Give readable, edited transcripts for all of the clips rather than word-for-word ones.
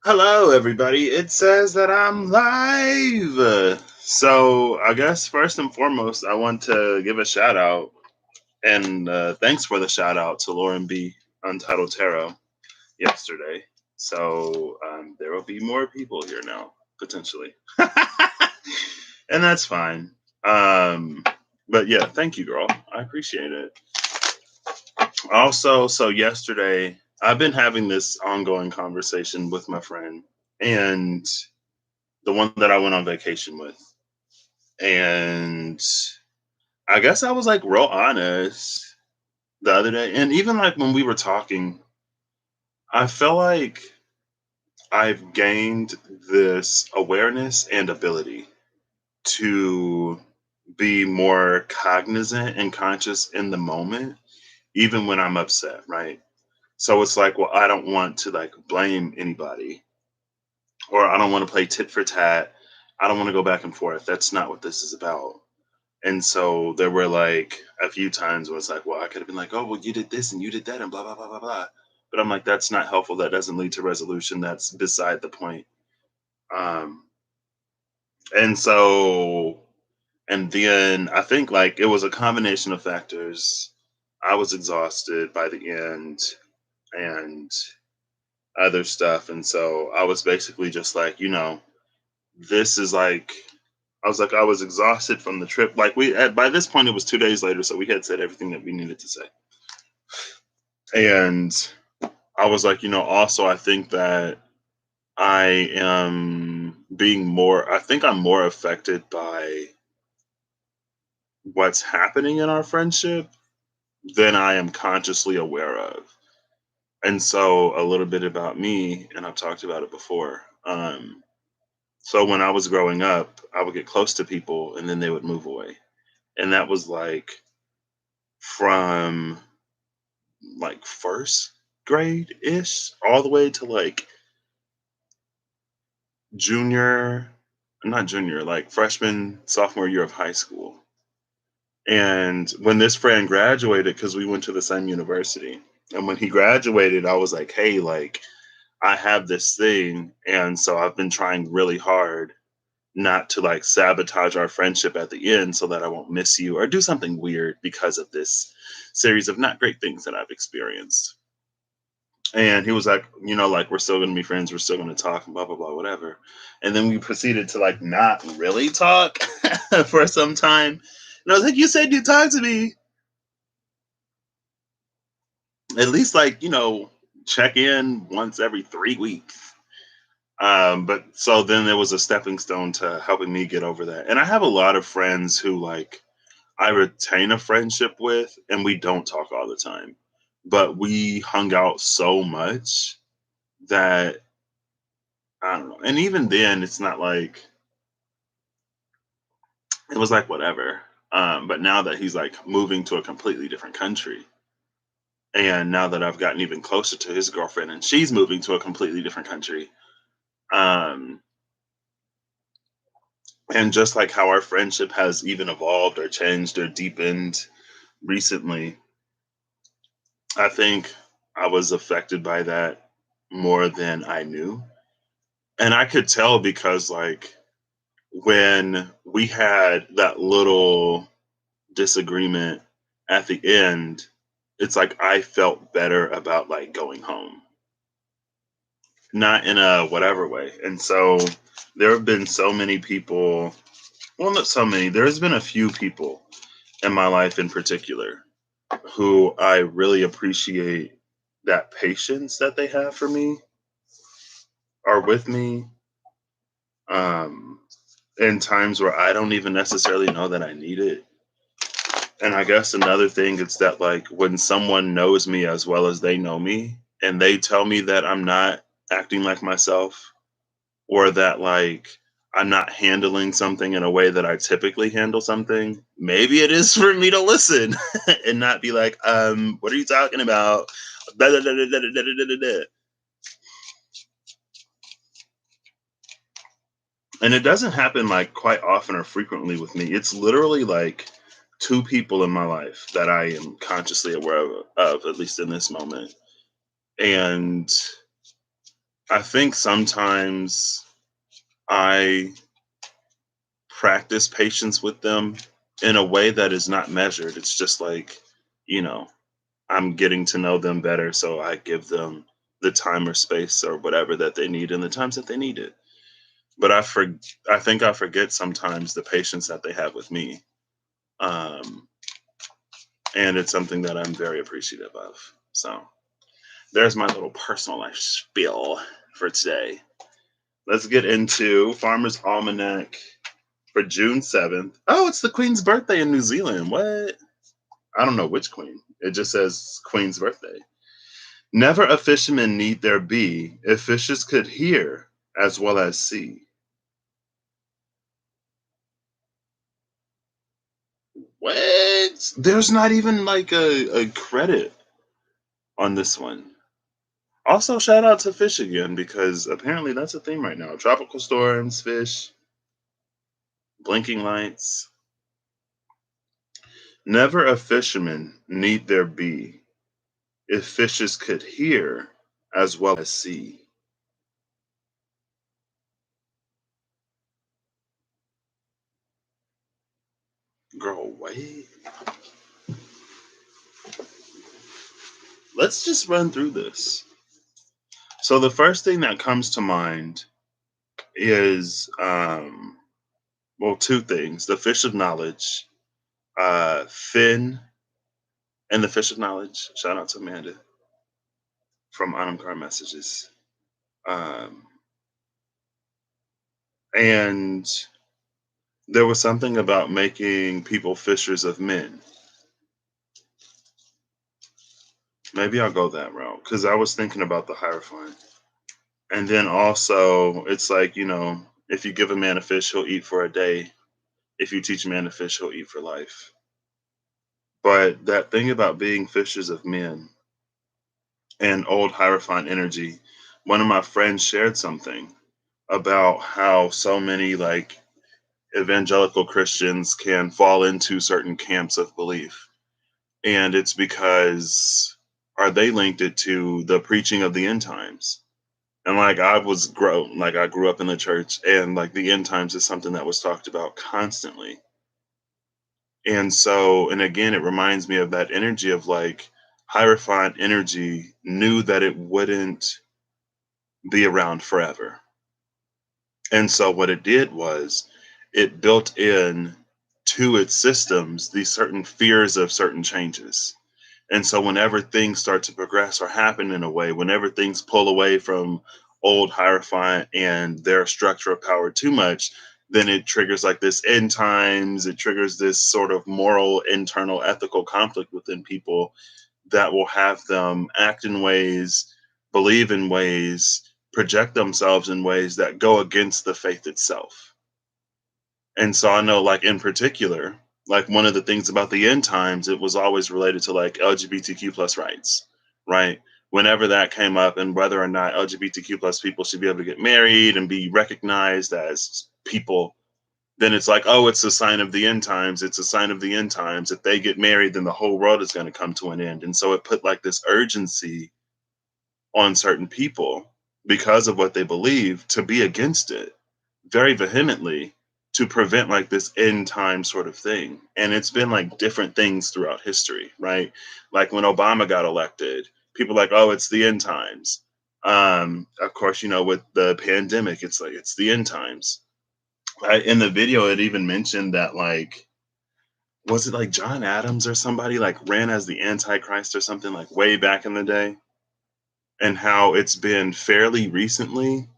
Hello, everybody. It says that I'm live. So, I guess first and foremost, I want to give a shout out and thanks for the shout out to Lauren B. Untitled Tarot yesterday. So, there will be more people here now, potentially. And that's fine. Um, but yeah, thank you, girl. I appreciate it. Also, so yesterday, I've been having this ongoing conversation with my friend. And the one that I went on vacation with. And I guess I was like real honest the other day. And even like when we were talking, I feel like I've gained this awareness and ability to be more cognizant and conscious in the moment, even when I'm upset, right? So it's like, well, I don't want to like blame anybody or I don't want to play tit for tat. I don't want to go back and forth. That's not what this is about. And so there were like a few times where it's like, well, I could have been like, oh, well, you did this and you did that and blah, blah, blah, blah, blah. But I'm like, that's not helpful. That doesn't lead to resolution. That's beside the point. Um, and so, and then I think like it was a combination of factors. I was exhausted by the end and other stuff. And so I was basically just like, this is like I was like, I was exhausted from the trip. Like by this point, it was 2 days later, so we had said everything that we needed to say. And I was like, also, I think that I am being more. I think I'm more affected by what's happening in our friendship than I am consciously aware of. And so, a little bit about me, and I've talked about it before. So when I was growing up, I would get close to people, and then they would move away, and that was like from like first grade ish all the way to like junior, not junior, like freshman, sophomore year of high school. And when this friend graduated, because we went to the same university, and when he graduated, I was like, hey, like, I have this thing. And so I've been trying really hard not to like sabotage our friendship at the end so that I won't miss you or do something weird because of this series of not great things that I've experienced. And he was like, like we're still gonna be friends, we're still gonna talk, and blah blah blah, whatever. And then we proceeded to like not really talk for some time. And I was like, you said you talk to me at least like check in once every 3 weeks. But so then there was a stepping stone to helping me get over that. And I have a lot of friends who like I retain a friendship with, and we don't talk all the time, but we hung out so much that I don't know. And even then, it's not like it was like whatever. But now that he's like moving to a completely different country, and now that I've gotten even closer to his girlfriend, and she's moving to a completely different country, um, and just like how our friendship has even evolved or changed or deepened recently, I think I was affected by that more than I knew, and I could tell because like when we had that little disagreement at the end, it's like I felt better about like going home, not in a whatever way. And so there have been so many people, well, not so many, there's been a few people in my life in particular who I really appreciate that patience that they have for me or with me um, in times where I don't even necessarily know that I need it. And I guess another thing is that like when someone knows me as well as they know me and they tell me that I'm not acting like myself or that like I'm not handling something in a way that I typically handle something, maybe it is for me to listen and not be like, what are you talking about? Da, da, da, da, da, da, da, da, da. And it doesn't happen like quite often or frequently with me. It's literally like two people in my life that I am consciously aware of at least in this moment. And I think sometimes I practice patience with them in a way that is not measured. It's just like, you know, I'm getting to know them better, so I give them the time or space or whatever that they need in the times that they need it. But I think I forget sometimes the patience that they have with me. Um, and it's something that I'm very appreciative of. So there's my little personal life spiel for today. Let's get into Farmer's Almanac for June 7th. Oh, it's the Queen's birthday in New Zealand. What? I don't know which Queen. It just says Queen's birthday. Never a fisherman need there be if fishes could hear as well as see. What? There's not even like a credit on this one. Also, shout out to fish again because apparently that's a theme right now. Tropical storms, fish, blinking lights. Never a fisherman need there be if fishes could hear as well as see. Girl, wait. Let's just run through this. So the first thing that comes to mind is well, two things. The fish of knowledge, Finn and the fish of knowledge. Shout out to Amanda from Autumn Car Messages. Um, and there was something about making people fishers of men. Maybe I'll go that route because I was thinking about the Hierophant. And then also, it's like, if you give a man a fish, he'll eat for a day. If you teach a man to fish, he'll eat for life. But that thing about being fishers of men and old Hierophant energy, one of my friends shared something about how so many like evangelical Christians can fall into certain camps of belief. And it's because, are they linked it to the preaching of the end times? And like I grew up in the church, and like the end times is something that was talked about constantly. And so, and again, it reminds me of that energy of like Hierophant energy knew that it wouldn't be around forever. And so what it did was it built in to its systems these certain fears of certain changes. And so whenever things start to progress or happen in a way, whenever things pull away from old Hierophant and their structure of power too much, then it triggers like this end times, it triggers this sort of moral, internal, ethical conflict within people that will have them act in ways, believe in ways, project themselves in ways that go against the faith itself. And so I know, like, in particular, like one of the things about the end times, it was always related to like LGBTQ plus rights, right? Whenever that came up and whether or not LGBTQ plus people should be able to get married and be recognized as people, then it's like, oh, it's a sign of the end times. It's a sign of the end times. If they get married, then the whole world is going to come to an end. And so it put like this urgency on certain people because of what they believe to be against it very vehemently to prevent like this end time sort of thing. And it's been like different things throughout history, right? Like when Obama got elected, people like, oh, it's the end times. Of course, with the pandemic, it's like it's the end times. Right? In the video, it even mentioned that like was it like John Adams or somebody like ran as the Antichrist or something like way back in the day, and how it's been fairly recently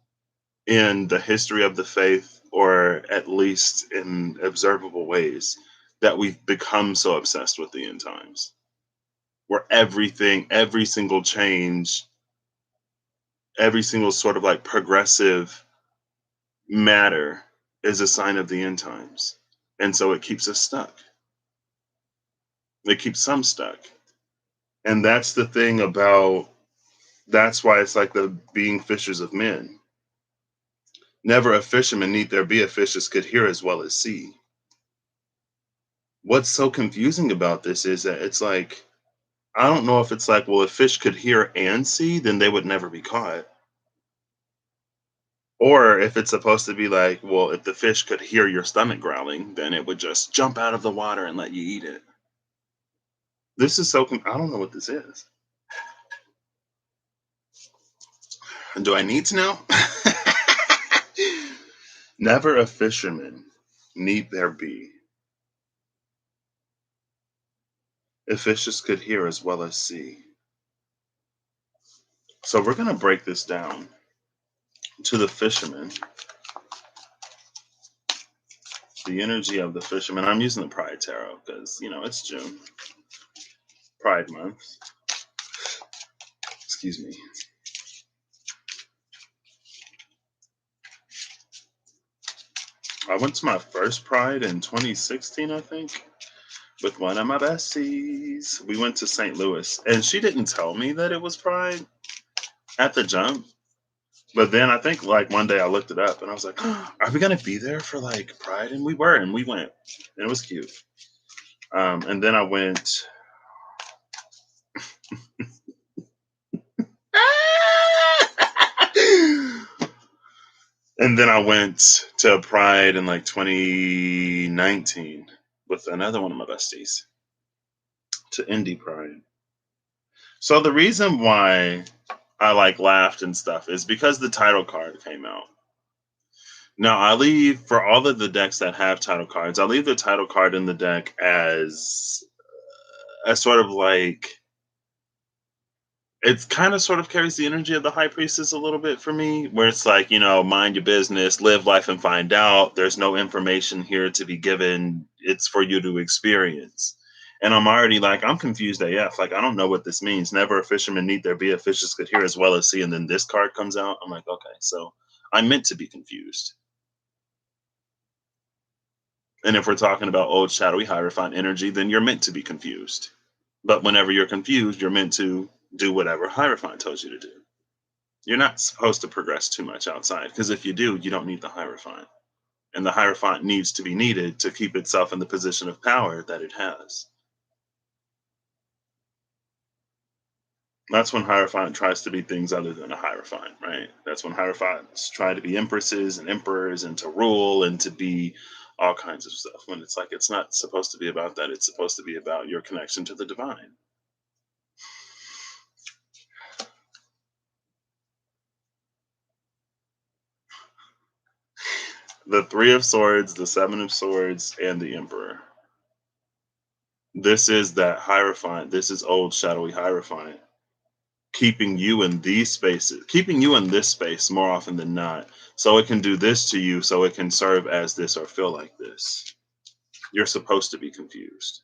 in the history of the faith, or at least in observable ways, that we've become so obsessed with the end times, where everything, every single change, every single sort of like progressive matter is a sign of the end times. And so it keeps us stuck. It keeps some stuck. And that's the thing about, that's why it's like the being fishers of men. Never a fisherman need there be a fish as could hear as well as see. What's so confusing about this is that it's like, I don't know if it's like, well, if fish could hear and see, then they would never be caught. Or if it's supposed to be like, well, if the fish could hear your stomach growling, then it would just jump out of the water and let you eat it. This is so I don't know what this is. Do I need to know? Never a fisherman need there be, if fishes could hear as well as see. So we're gonna break this down to the fisherman, the energy of the fisherman. I'm using the Pride Tarot because it's June, Pride Month. Excuse me. I went to my first Pride in 2016, I think, with one of my besties. We went to St. Louis, and she didn't tell me that it was Pride at the jump. But then I think like one day I looked it up and I was like, are we gonna be there for like Pride? And we were, and we went. And it was cute. And then I went and then I went to Pride in like 2019 with another one of my besties to Indie Pride. So the reason why I like laughed and stuff is because the title card came out. Now I leave for all of the decks that have title cards, I leave the title card in the deck as a sort of like it's kind of sort of carries the energy of the high priestess a little bit for me, where it's like, mind your business, live life and find out. There's no information here to be given. It's for you to experience. And I'm already like, I'm confused AF. Like, I don't know what this means. Never a fisherman need there be, a fishes could hear as well as see. And then this card comes out. I'm like, okay, so I'm meant to be confused. And if we're talking about old shadowy hierophant energy, then you're meant to be confused. But whenever you're confused, you're meant to do whatever hierophant tells you to do. You're not supposed to progress too much outside, because if you do, you don't need the hierophant. And the hierophant needs to be needed to keep itself in the position of power that it has. That's when hierophant tries to be things other than a hierophant, right? That's when hierophants try to be empresses and emperors and to rule and to be all kinds of stuff. When it's like it's not supposed to be about that. It's supposed to be about your connection to the divine. The Three of Swords, the Seven of Swords, and the Emperor. This is that hierophant. This is old shadowy hierophant keeping you in these spaces, keeping you in this space more often than not. So it can do this to you, so it can serve as this or feel like this. You're supposed to be confused,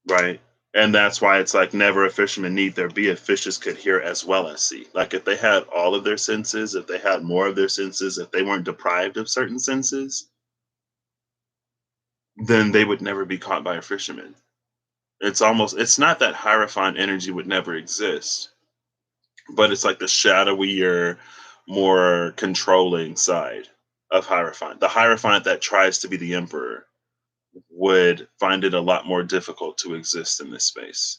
right? And that's why it's like never a fisherman need there be, if fishes could hear as well as see. Like if they had all of their senses, if they had more of their senses, if they weren't deprived of certain senses, then they would never be caught by a fisherman. It's not that hierophant energy would never exist, but it's like the shadowier, more controlling side of hierophant. The hierophant that tries to be the emperor would find it a lot more difficult to exist in this space.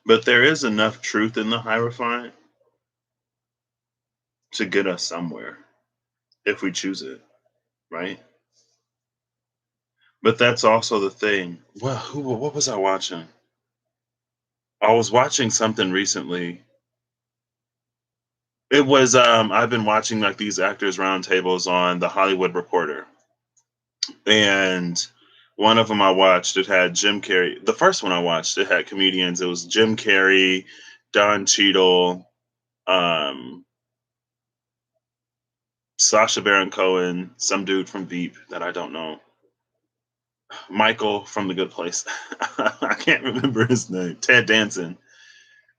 But there is enough truth in the hierophant to get us somewhere if we choose it, right? But that's also the thing. Well, what was I watching? I was watching something recently. It was I've been watching like these actors roundtables on the Hollywood Reporter. And one of them I watched, it had Jim Carrey. The first one I watched, it had comedians. It was Jim Carrey, Don Cheadle, um, Sasha Baron Cohen, some dude from Veep that I don't know, Michael from The Good Place. I can't remember his name. Ted Danson,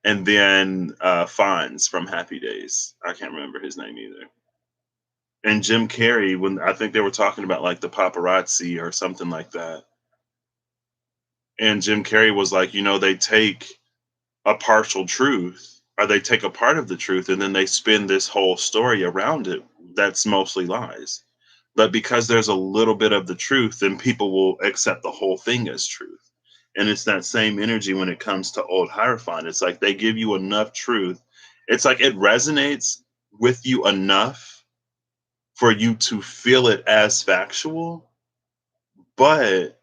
and then Fonz from Happy Days. I can't remember his name either. And Jim Carrey, when I think they were talking about like the paparazzi or something like that, and Jim Carrey was like, they take a partial truth, or they take a part of the truth and then they spin this whole story around it that's mostly lies. But because there's a little bit of the truth, then people will accept the whole thing as truth. And it's that same energy when it comes to old Hierophant. It's like they give you enough truth. It's like it resonates with you enough for you to feel it as factual. But,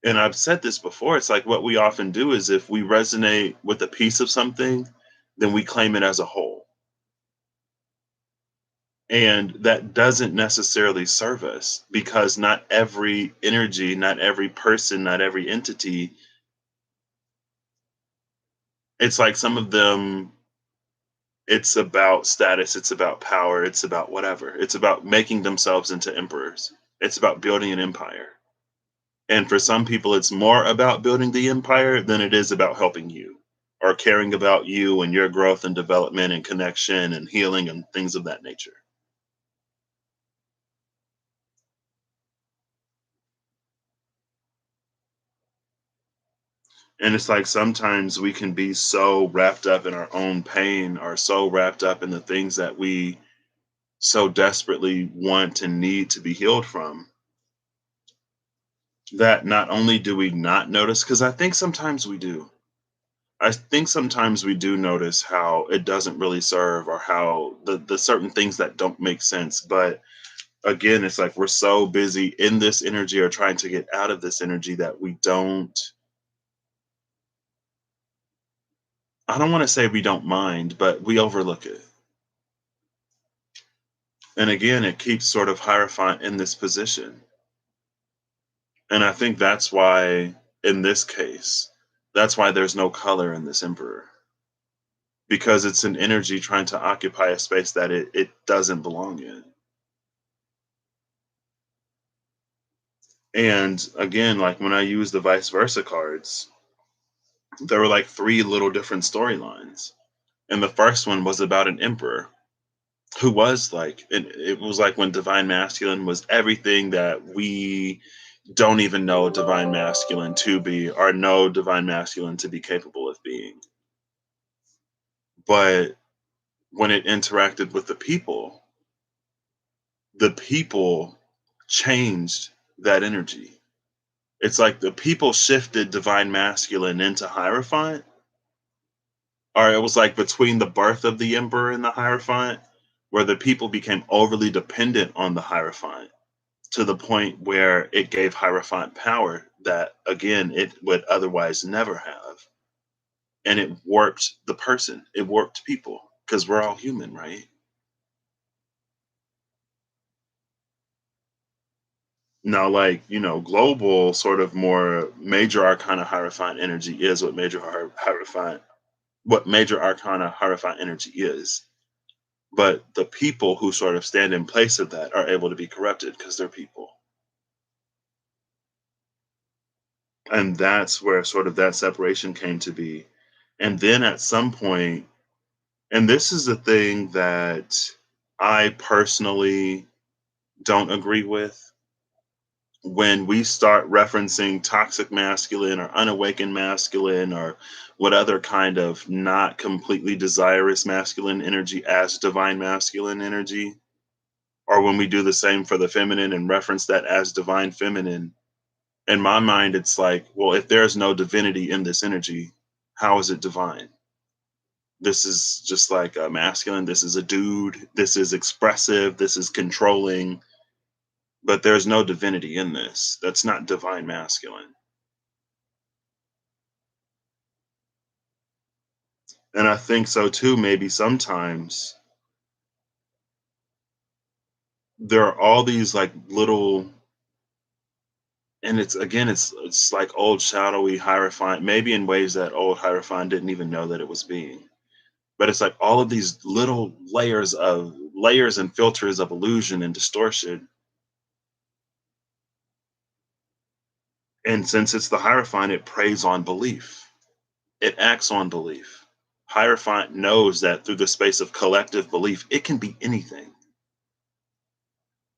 and I've said this before, it's like what we often do is if we resonate with a piece of something, then we claim it as a whole. And that doesn't necessarily serve us because not every energy, not every person, not every entity, it's like some of them, it's about status, it's about power, it's about whatever. It's about making themselves into emperors. It's about building an empire. And for some people, it's more about building the empire than it is about helping you or caring about you and your growth and development and connection and healing and things of that nature. And it's like sometimes we can be so wrapped up in our own pain or so wrapped up in the things that we so desperately want and need to be healed from that not only do we not notice, because I think sometimes we do. I think sometimes we do notice how it doesn't really serve or how the certain things that don't make sense. But again, it's like we're so busy in this energy or trying to get out of this energy that we don't, I don't want to say we don't mind, but we overlook it. And again, it keeps sort of Hierophant in this position. And I think that's why, in this case, that's why there's no color in this Emperor. Because it's an energy trying to occupy a space that it doesn't belong in. And again, like when I use the vice versa cards, there were like three little different storylines. And the first one was about an emperor who was like, it was like when divine masculine was everything that we don't even know divine masculine to be or know divine masculine to be capable of being. But when it interacted with the people changed that energy. It's like the people shifted divine masculine into Hierophant, or it was like between the birth of the emperor and the Hierophant, where the people became overly dependent on the Hierophant to the point where it gave Hierophant power that, again, it would otherwise never have. And it warped the person, it warped people because we're all human, right? Now, like, global sort of more major arcana Hierophant energy is what major arcana Hierophant energy is. But the people who sort of stand in place of that are able to be corrupted because they're people. And that's where sort of that separation came to be. And then at some point, and this is the thing that I personally don't agree with, when we start referencing toxic masculine or unawakened masculine or what other kind of not completely desirous masculine energy as divine masculine energy, or when we do the same for the feminine and reference that as divine feminine, in my mind, it's like, well, if there's no divinity in this energy, how is it divine? This is just like a masculine. This is a dude. This is expressive. This is controlling. But there's no divinity in this. That's not divine masculine. And I think so too. Maybe sometimes there are all these like little, and it's again, it's like old shadowy Hierophant, maybe in ways that old Hierophant didn't even know that it was being. But it's like all of these little layers and filters of illusion and distortion. And since it's the Hierophant, it preys on belief. It acts on belief. Hierophant knows that through the space of collective belief, it can be anything.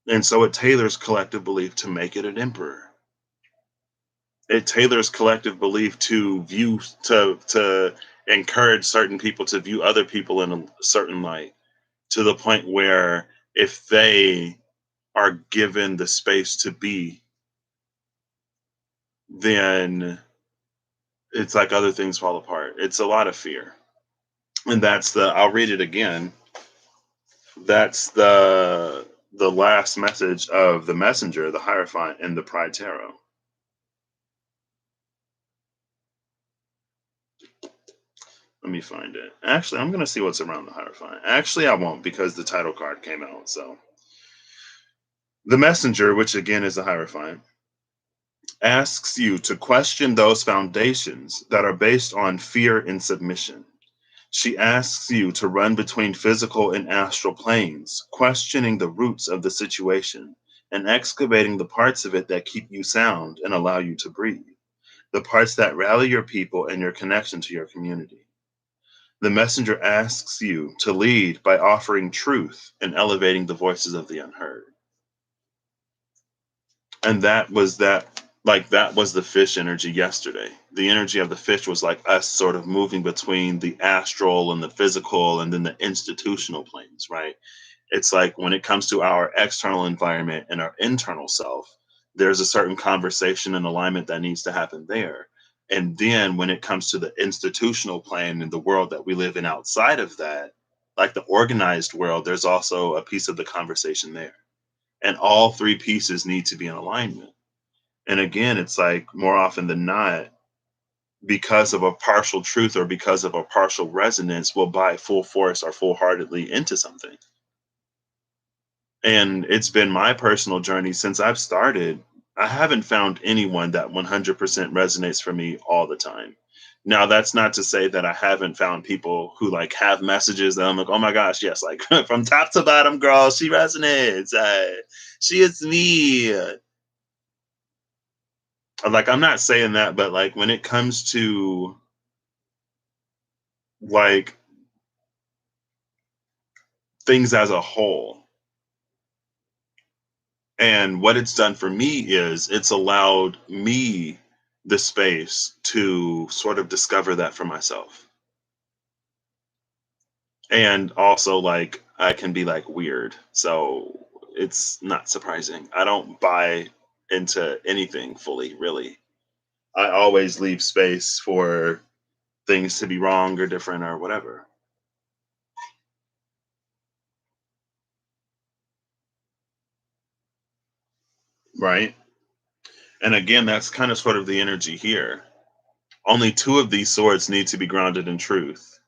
And so it tailors collective belief to make it an emperor. It tailors collective belief to view to encourage certain people to view other people in a certain light to the point where if they are given the space to be, then it's like other things fall apart. It's a lot of fear. And I'll read it again. That's the last message of the messenger, the Hierophant, in the Pride Tarot. Let me find it. Actually, I'm gonna see what's around the Hierophant. Actually, I won't because the title card came out. So the messenger, which again is the Hierophant, asks you to question those foundations that are based on fear and submission. She asks you to run between physical and astral planes, questioning the roots of the situation and excavating the parts of it that keep you sound and allow you to breathe, the parts that rally your people and your connection to your community. The messenger asks you to lead by offering truth and elevating the voices of the unheard. And that was the fish energy yesterday. The energy of the fish was like us sort of moving between the astral and the physical and then the institutional planes, right? It's like when it comes to our external environment and our internal self, there's a certain conversation and alignment that needs to happen there. And then when it comes to the institutional plane and the world that we live in outside of that, like the organized world, there's also a piece of the conversation there. And all three pieces need to be in alignment. And again, it's like more often than not, because of a partial truth or because of a partial resonance, we'll buy full force or full heartedly into something. And it's been my personal journey since I've started. I haven't found anyone that 100% resonates for me all the time. Now, that's not to say that I haven't found people who like have messages that I'm like, oh my gosh, yes, like from top to bottom, girl, she resonates. She is me. Like, I'm not saying that, but like when it comes to like things as a whole, and what it's done for me is it's allowed me the space to sort of discover that for myself. And also, like, I can be like weird. So it's not surprising. I don't buy into anything fully, really. I always leave space for things to be wrong or different or whatever. Right. And again, that's kind of sort of the energy here. Only two of these swords need to be grounded in truth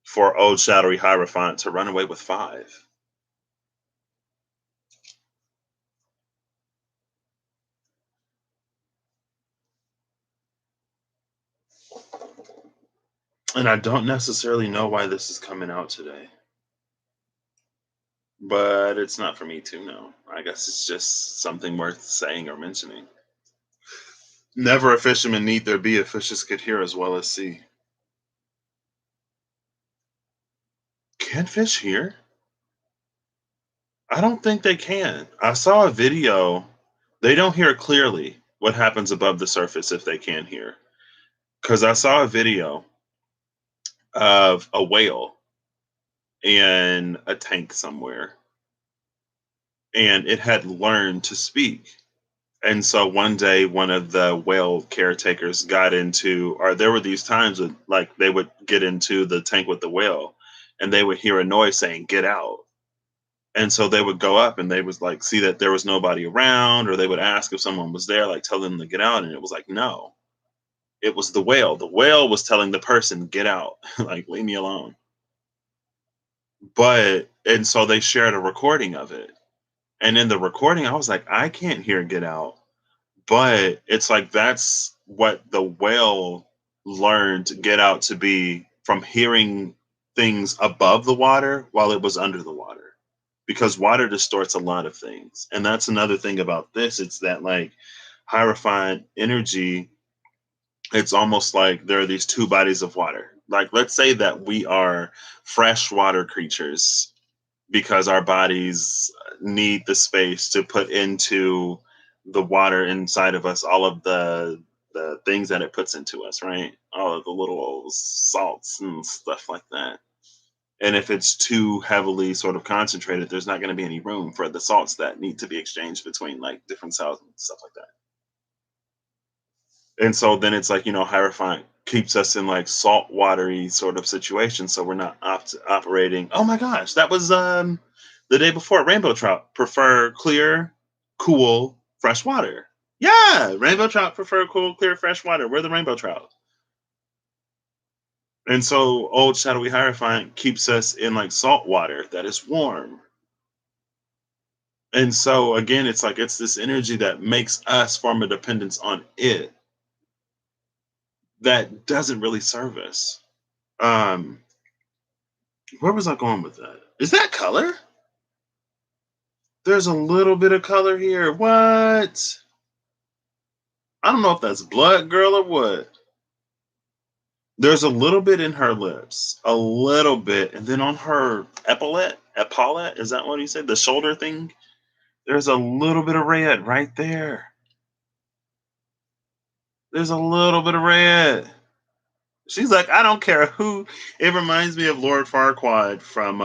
for old shadowy Hierophant to run away with five. And I don't necessarily know why this is coming out today, but it's not for me to know. I guess it's just something worth saying or mentioning. Never a fisherman need there be if fishes could hear as well as see. Can fish hear? I don't think they can. I saw a video. They don't hear clearly what happens above the surface if they can hear. Because I saw a video of a whale in a tank somewhere, and it had learned to speak. And so one day, one of the whale caretakers got into, or there were these times when, like, they would get into the tank with the whale, and they would hear a noise saying, "Get out." And so they would go up, and they would like see that there was nobody around, or they would ask if someone was there, like tell them to get out, and it was like, no, it was the whale. The whale was telling the person, "Get out," like leave me alone. But and so they shared a recording of it, and in the recording, I was like, I can't hear "Get out." But it's like that's what the whale learned to get out to be from hearing things above the water while it was under the water. Because water distorts a lot of things. And that's another thing about this. It's that like hierophant energy, it's almost like there are these two bodies of water. Like let's say that we are freshwater creatures because our bodies need the space to put into the water inside of us all of the things that it puts into us, right? All of the little salts and stuff like that. And if it's too heavily sort of concentrated, there's not going to be any room for the salts that need to be exchanged between like different cells and stuff like that. And so then it's like, Hierophant keeps us in like salt watery sort of situations. So we're not operating. Oh my gosh, that was the day before. Rainbow trout prefer clear, cool, fresh water. Yeah, rainbow trout prefer cool, clear, fresh water. We're the rainbow trout. And so old shadowy Hierophant keeps us in like salt water that is warm. And so again, it's like it's this energy that makes us form a dependence on it that doesn't really serve us. Um, where was I going with that? Is that color? There's a little bit of color here. What? I don't know if that's blood, girl, or what. There's a little bit in her lips, a little bit, and then on her epaulette, is that what you said? The shoulder thing. There's a little bit of red right there. There's a little bit of red. She's like, I don't care who. It reminds me of Lord Farquaad from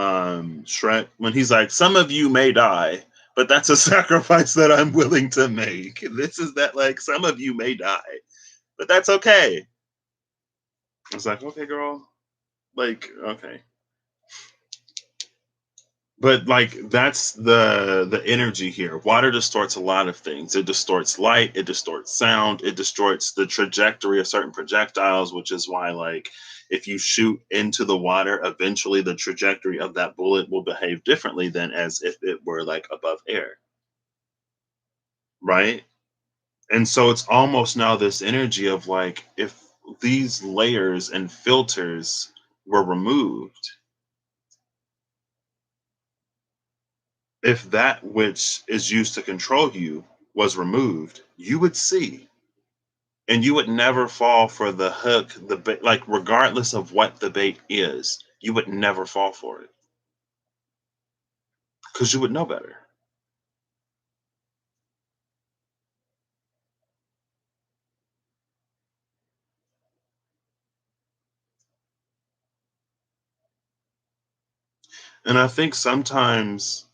Shrek when he's like, some of you may die, but that's a sacrifice that I'm willing to make. This is that, like, some of you may die, but that's okay. It's like, okay, girl. Like, okay. But like that's the energy here. Water distorts a lot of things. It distorts light, it distorts sound, it distorts the trajectory of certain projectiles, which is why like if you shoot into the water, eventually the trajectory of that bullet will behave differently than as if it were like above air, right? And so it's almost now this energy of like if these layers and filters were removed, if that which is used to control you was removed, you would see. And you would never fall for the hook, the bait, like regardless of what the bait is, you would never fall for it because you would know better. And I think sometimes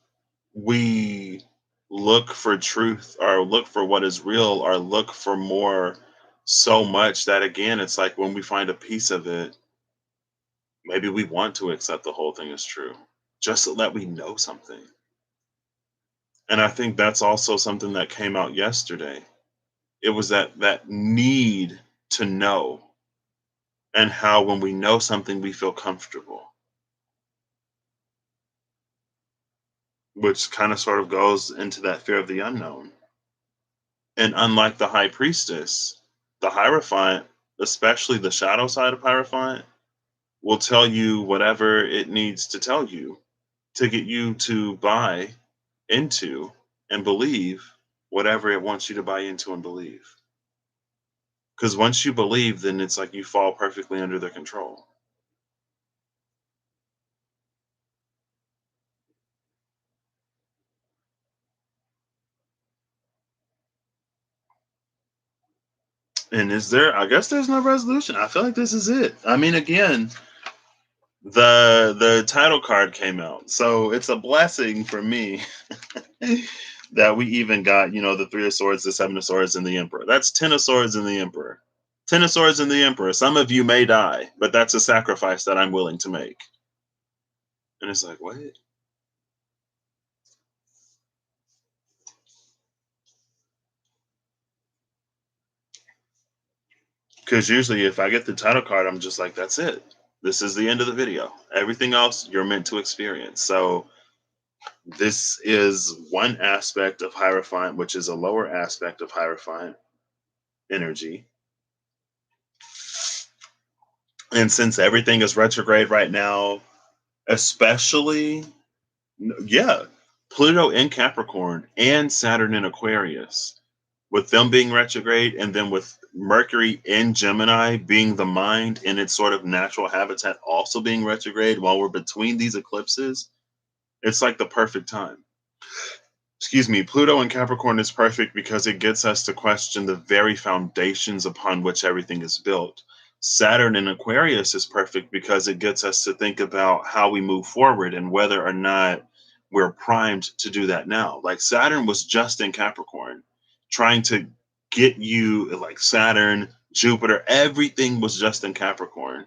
we look for truth or look for what is real or look for more so much that again, it's like when we find a piece of it, maybe we want to accept the whole thing as true just so that we know something. And I think that's also something that came out yesterday. It was that need to know and how when we know something we feel comfortable, which kind of sort of goes into that fear of the unknown. And unlike the high priestess, the Hierophant, especially the shadow side of Hierophant, will tell you whatever it needs to tell you to get you to buy into and believe whatever it wants you to buy into and believe. Because once you believe, then it's like you fall perfectly under their control. And is there? I guess there's no resolution. I feel like this is it. I mean, again, the title card came out, so it's a blessing for me that we even got the Three of Swords, the Seven of Swords, and the Emperor. That's Ten of Swords and the Emperor. Ten of Swords and the Emperor. Some of you may die, but that's a sacrifice that I'm willing to make. And it's like, what? Because usually, if I get the title card, I'm just like, that's it. This is the end of the video. Everything else you're meant to experience. So this is one aspect of Hierophant, which is a lower aspect of Hierophant energy. And since everything is retrograde right now, especially, yeah, Pluto in Capricorn and Saturn in Aquarius, with them being retrograde, and then with Mercury in Gemini being the mind in its sort of natural habitat also being retrograde while we're between these eclipses, it's like the perfect time. Excuse me, Pluto in Capricorn is perfect because it gets us to question the very foundations upon which everything is built. Saturn in Aquarius is perfect because it gets us to think about how we move forward and whether or not we're primed to do that now. Like Saturn was just in Capricorn, trying to get you, like Saturn, Jupiter, everything was just in Capricorn,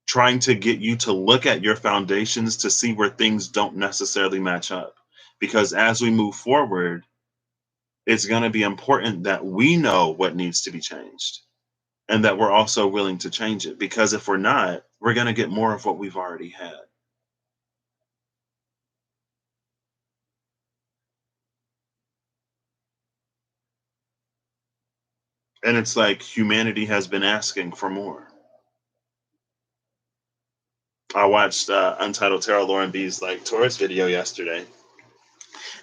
trying to get you to look at your foundations to see where things don't necessarily match up. Because as we move forward, it's going to be important that we know what needs to be changed and that we're also willing to change it. Because if we're not, we're going to get more of what we've already had. And it's like humanity has been asking for more. I watched Untitled Tarot Lauren B's like Taurus video yesterday.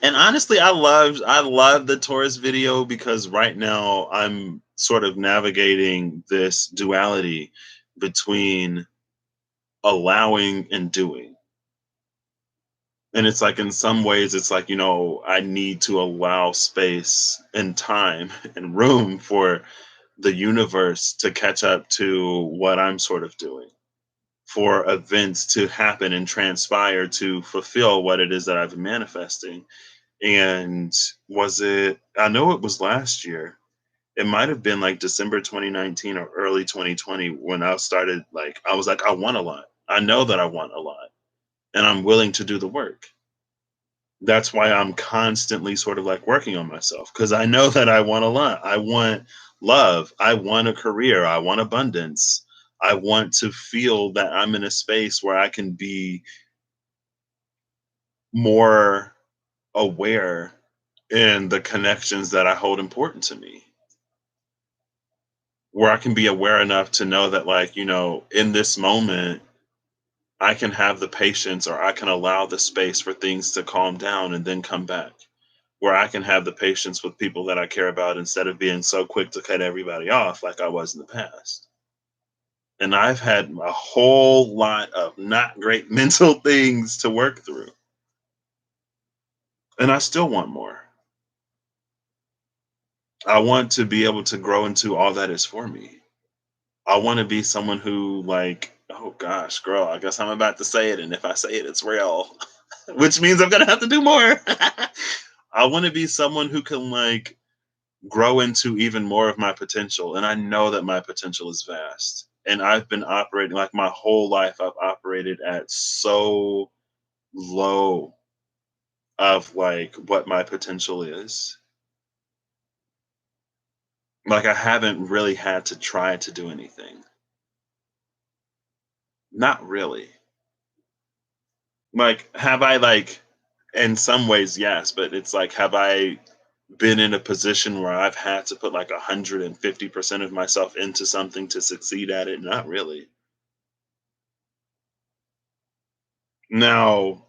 And honestly, I love the Taurus video because right now I'm sort of navigating this duality between allowing and doing. And it's like in some ways it's like, I need to allow space and time and room for the universe to catch up to what I'm sort of doing, for events to happen and transpire to fulfill what it is that I've been manifesting. And I know it was last year. It might have been like December 2019 or early 2020 when I was like, I want a lot. I know that I want a lot and I'm willing to do the work. That's why I'm constantly sort of like working on myself because I know that I want a lot. I want love. I want a career. I want abundance. I want to feel that I'm in a space where I can be more aware in the connections that I hold important to me, where I can be aware enough to know that, like, in this moment, I can have the patience or I can allow the space for things to calm down and then come back. Where I can have the patience with people that I care about instead of being so quick to cut everybody off like I was in the past. And I've had a whole lot of not great mental things to work through. And I still want more. I want to be able to grow into all that is for me. I want to be someone who, like, oh gosh, girl, I guess I'm about to say it. And if I say it, it's real, which means I'm going to have to do more. I want to be someone who can, like, grow into even more of my potential. And I know that my potential is vast. And I've been operating like my whole life, I've operated at so low of like what my potential is. Like I haven't really had to try to do anything. Not really. Like, have I like in some ways, yes, but it's like, have I been in a position where I've had to put like 150% of myself into something to succeed at it? Not really. Now,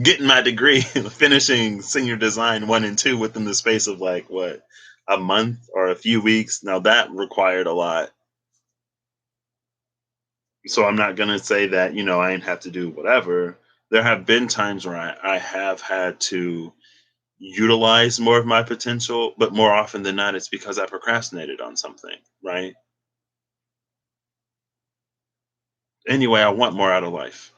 getting my degree, finishing senior design one and two within the space of like what, a month or a few weeks. Now that required a lot. So I'm not gonna say that, I ain't have to do whatever. There have been times where I have had to utilize more of my potential, but more often than not, it's because I procrastinated on something, right? Anyway, I want more out of life.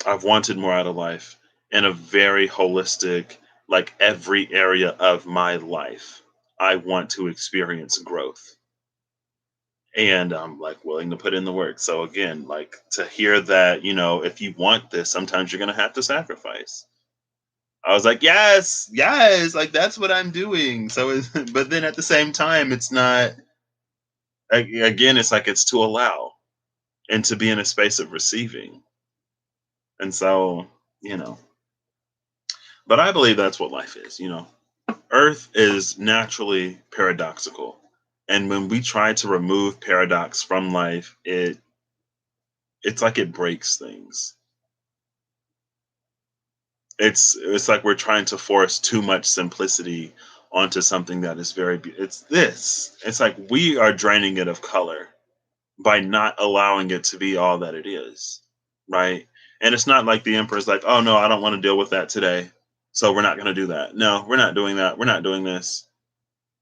I've wanted more out of life in a very holistic, like every area of my life. I want to experience growth and I'm like willing to put in the work. So again, like to hear that, if you want this, sometimes you're going to have to sacrifice. I was like, yes, yes, like that's what I'm doing. But then at the same time, it's not, again, it's like it's to allow and to be in a space of receiving. And so, you know, but I believe that's what life is. Earth is naturally paradoxical. And when we try to remove paradox from life, it's like it breaks things. It's like we're trying to force too much simplicity onto something that is it's this. It's like we are draining it of color by not allowing it to be all that it is, right? And it's not like the emperor's like, "Oh no, I don't want to deal with that today. So we're not going to do that." No, we're not doing that. We're not doing this.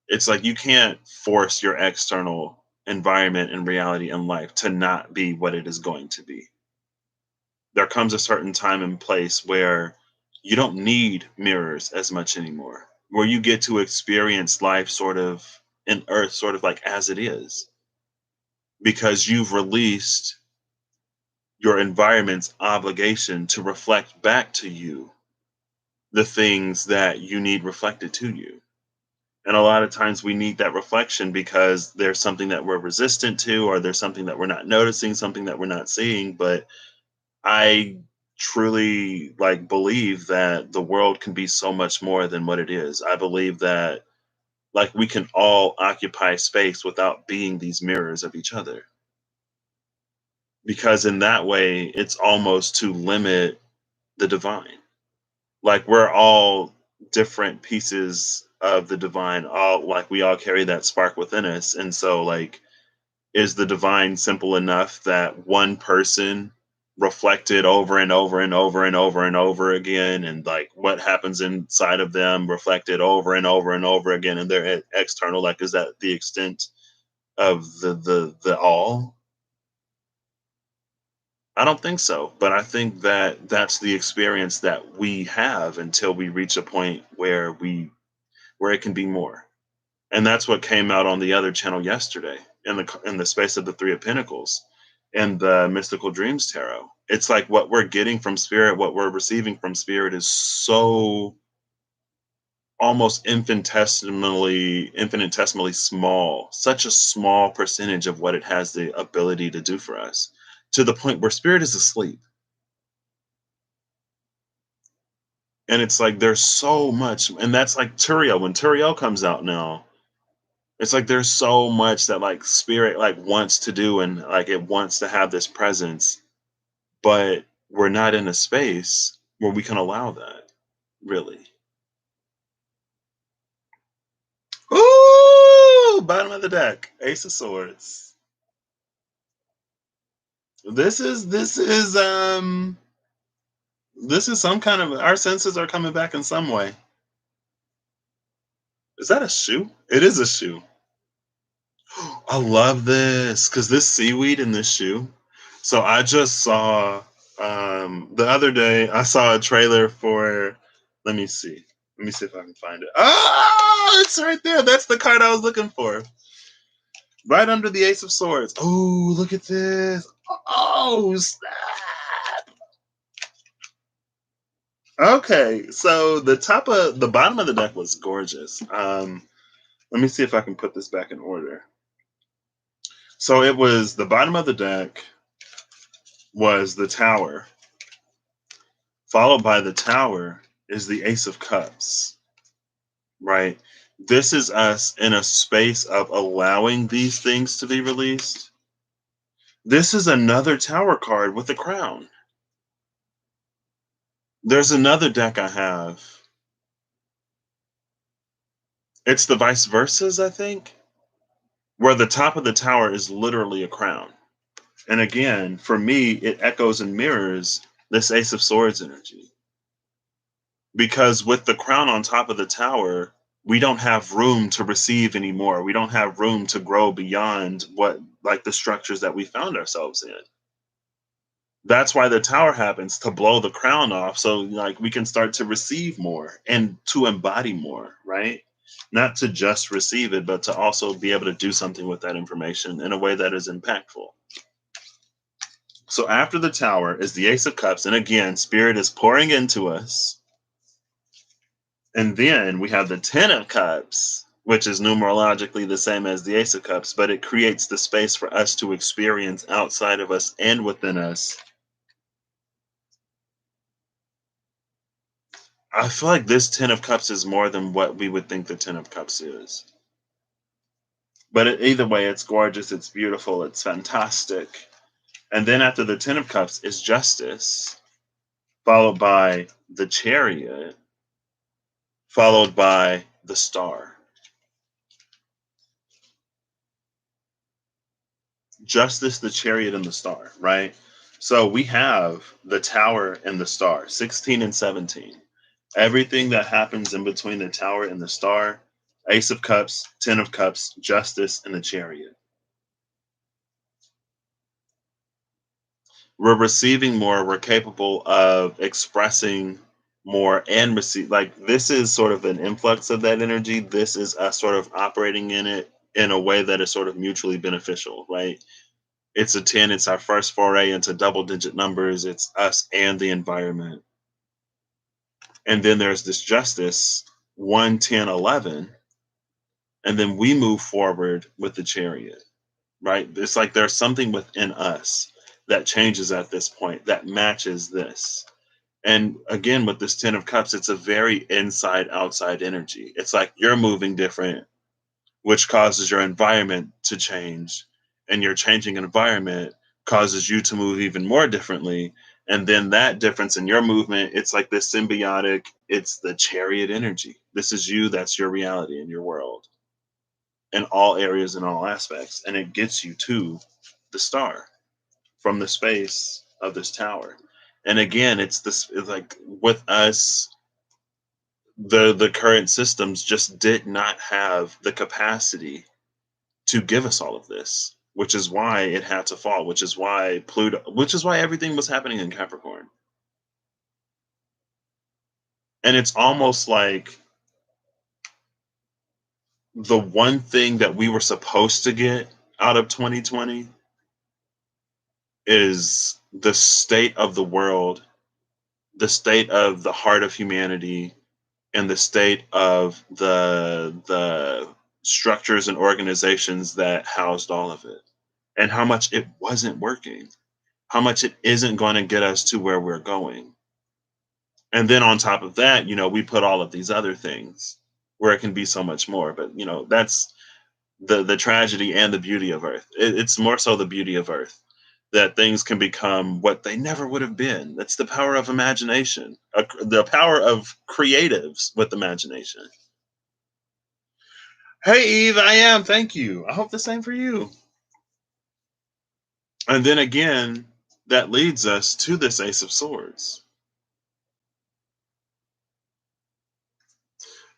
It's like you can't force your external. environment and reality in life to not be what it is going to be. There comes a certain time and place where you don't need mirrors as much anymore, where you get to experience life sort of in earth, sort of like as it is, because you've released your environment's obligation to reflect back to you the things that you need reflected to you. And a lot of times we need that reflection because there's something that we're resistant to, or there's something that we're not noticing, something that we're not seeing. But I truly like believe that the world can be so much more than what it is. I believe that like we can all occupy space without being these mirrors of each other. Because in that way it's almost to limit the divine. Like we're all different pieces of the divine, all like we all carry that spark within us. And so like is the divine simple enough that one person reflected over and over and over and over and over again, and like what happens inside of them reflected over and over and over again in their external, like is that the extent of the all? I don't think so, but I think that that's the experience that we have until we reach a point where it can be more. And that's what came out on the other channel yesterday in the space of the 3 of Pentacles and the Mystical Dreams Tarot. It's like what we're getting from spirit, what we're receiving from spirit is so almost infinitesimally small, such a small percentage of what it has the ability to do for us, to the point where spirit is asleep. And it's like there's so much, and that's like Turiel. When Turiel comes out now, it's like there's so much that like spirit like wants to do, and like it wants to have this presence, but we're not in a space where we can allow that, really. Ooh, bottom of the deck, Ace of Swords. This is some kind of, our senses are coming back in some way. Is that a shoe? It is a shoe. I love this because this seaweed in this shoe. So I just saw the other day I saw a trailer for, let me see. Let me see if I can find it. Oh, it's right there. That's the card I was looking for. Right under the Ace of Swords. Oh, look at this. Oh, snap. Okay, so the bottom of the deck was gorgeous. Let me see if I can put this back in order. So it was the bottom of the deck was the Tower. Followed by the Tower is the Ace of Cups, right? This is us in a space of allowing these things to be released. This is another Tower card with a crown. There's another deck I have. It's the vice versa's, I think, where the top of the tower is literally a crown. And again, for me, it echoes and mirrors this Ace of Swords energy. Because with the crown on top of the tower, we don't have room to receive anymore. We don't have room to grow beyond what, like, the structures that we found ourselves in. That's why the tower happens, to blow the crown off so like we can start to receive more and to embody more, right? Not to just receive it, but to also be able to do something with that information in a way that is impactful. So after the tower is the Ace of Cups, and again, spirit is pouring into us. And then we have the Ten of Cups, which is numerologically the same as the Ace of Cups, but it creates the space for us to experience outside of us and within us. I feel like this Ten of Cups is more than what we would think the Ten of Cups is. But either way, it's gorgeous, it's beautiful, it's fantastic. And then after the Ten of Cups is Justice, followed by the Chariot, followed by the Star. Justice, the Chariot, and the Star, right? So we have the Tower and the Star, 16 and 17. Everything that happens in between the Tower and the Star, Ace of Cups, Ten of Cups, Justice, and the Chariot. we're receiving more, we're capable of expressing more and receive, like, this is sort of an influx of that energy. This is us sort of operating in it in a way that is sort of mutually beneficial, right? It's a 10, it's our first foray into double digit numbers, it's us and the environment. And then there's this justice, 1, 10, 11, and then we move forward with the chariot, right? It's like there's something within us that changes at this point that matches this. And again, with this 10 of cups, it's a very inside outside energy. It's like you're moving different, which causes your environment to change. And your changing environment causes you to move even more differently. And then that difference in your movement, it's like this symbiotic, it's the chariot energy. This is you, that's your reality in your world in all areas and all aspects. And it gets you to the star from the space of this tower. And again, it's like with us, the current systems just did not have the capacity to give us all of this, which is why it had to fall, which is why Pluto, which is why everything was happening in Capricorn. And it's almost like the one thing that we were supposed to get out of 2020 is the state of the world, the state of the heart of humanity, and the state of the structures and organizations that housed all of it, and how much it wasn't working, how much it isn't going to get us to where we're going. And then on top of that, we put all of these other things where it can be so much more. But that's the tragedy and the beauty of Earth. It's more so the beauty of Earth, that things can become what they never would have been. That's the power of imagination, the power of creatives with imagination. Hey, Eve, I am. Thank you. I hope the same for you. And then again, that leads us to this Ace of Swords.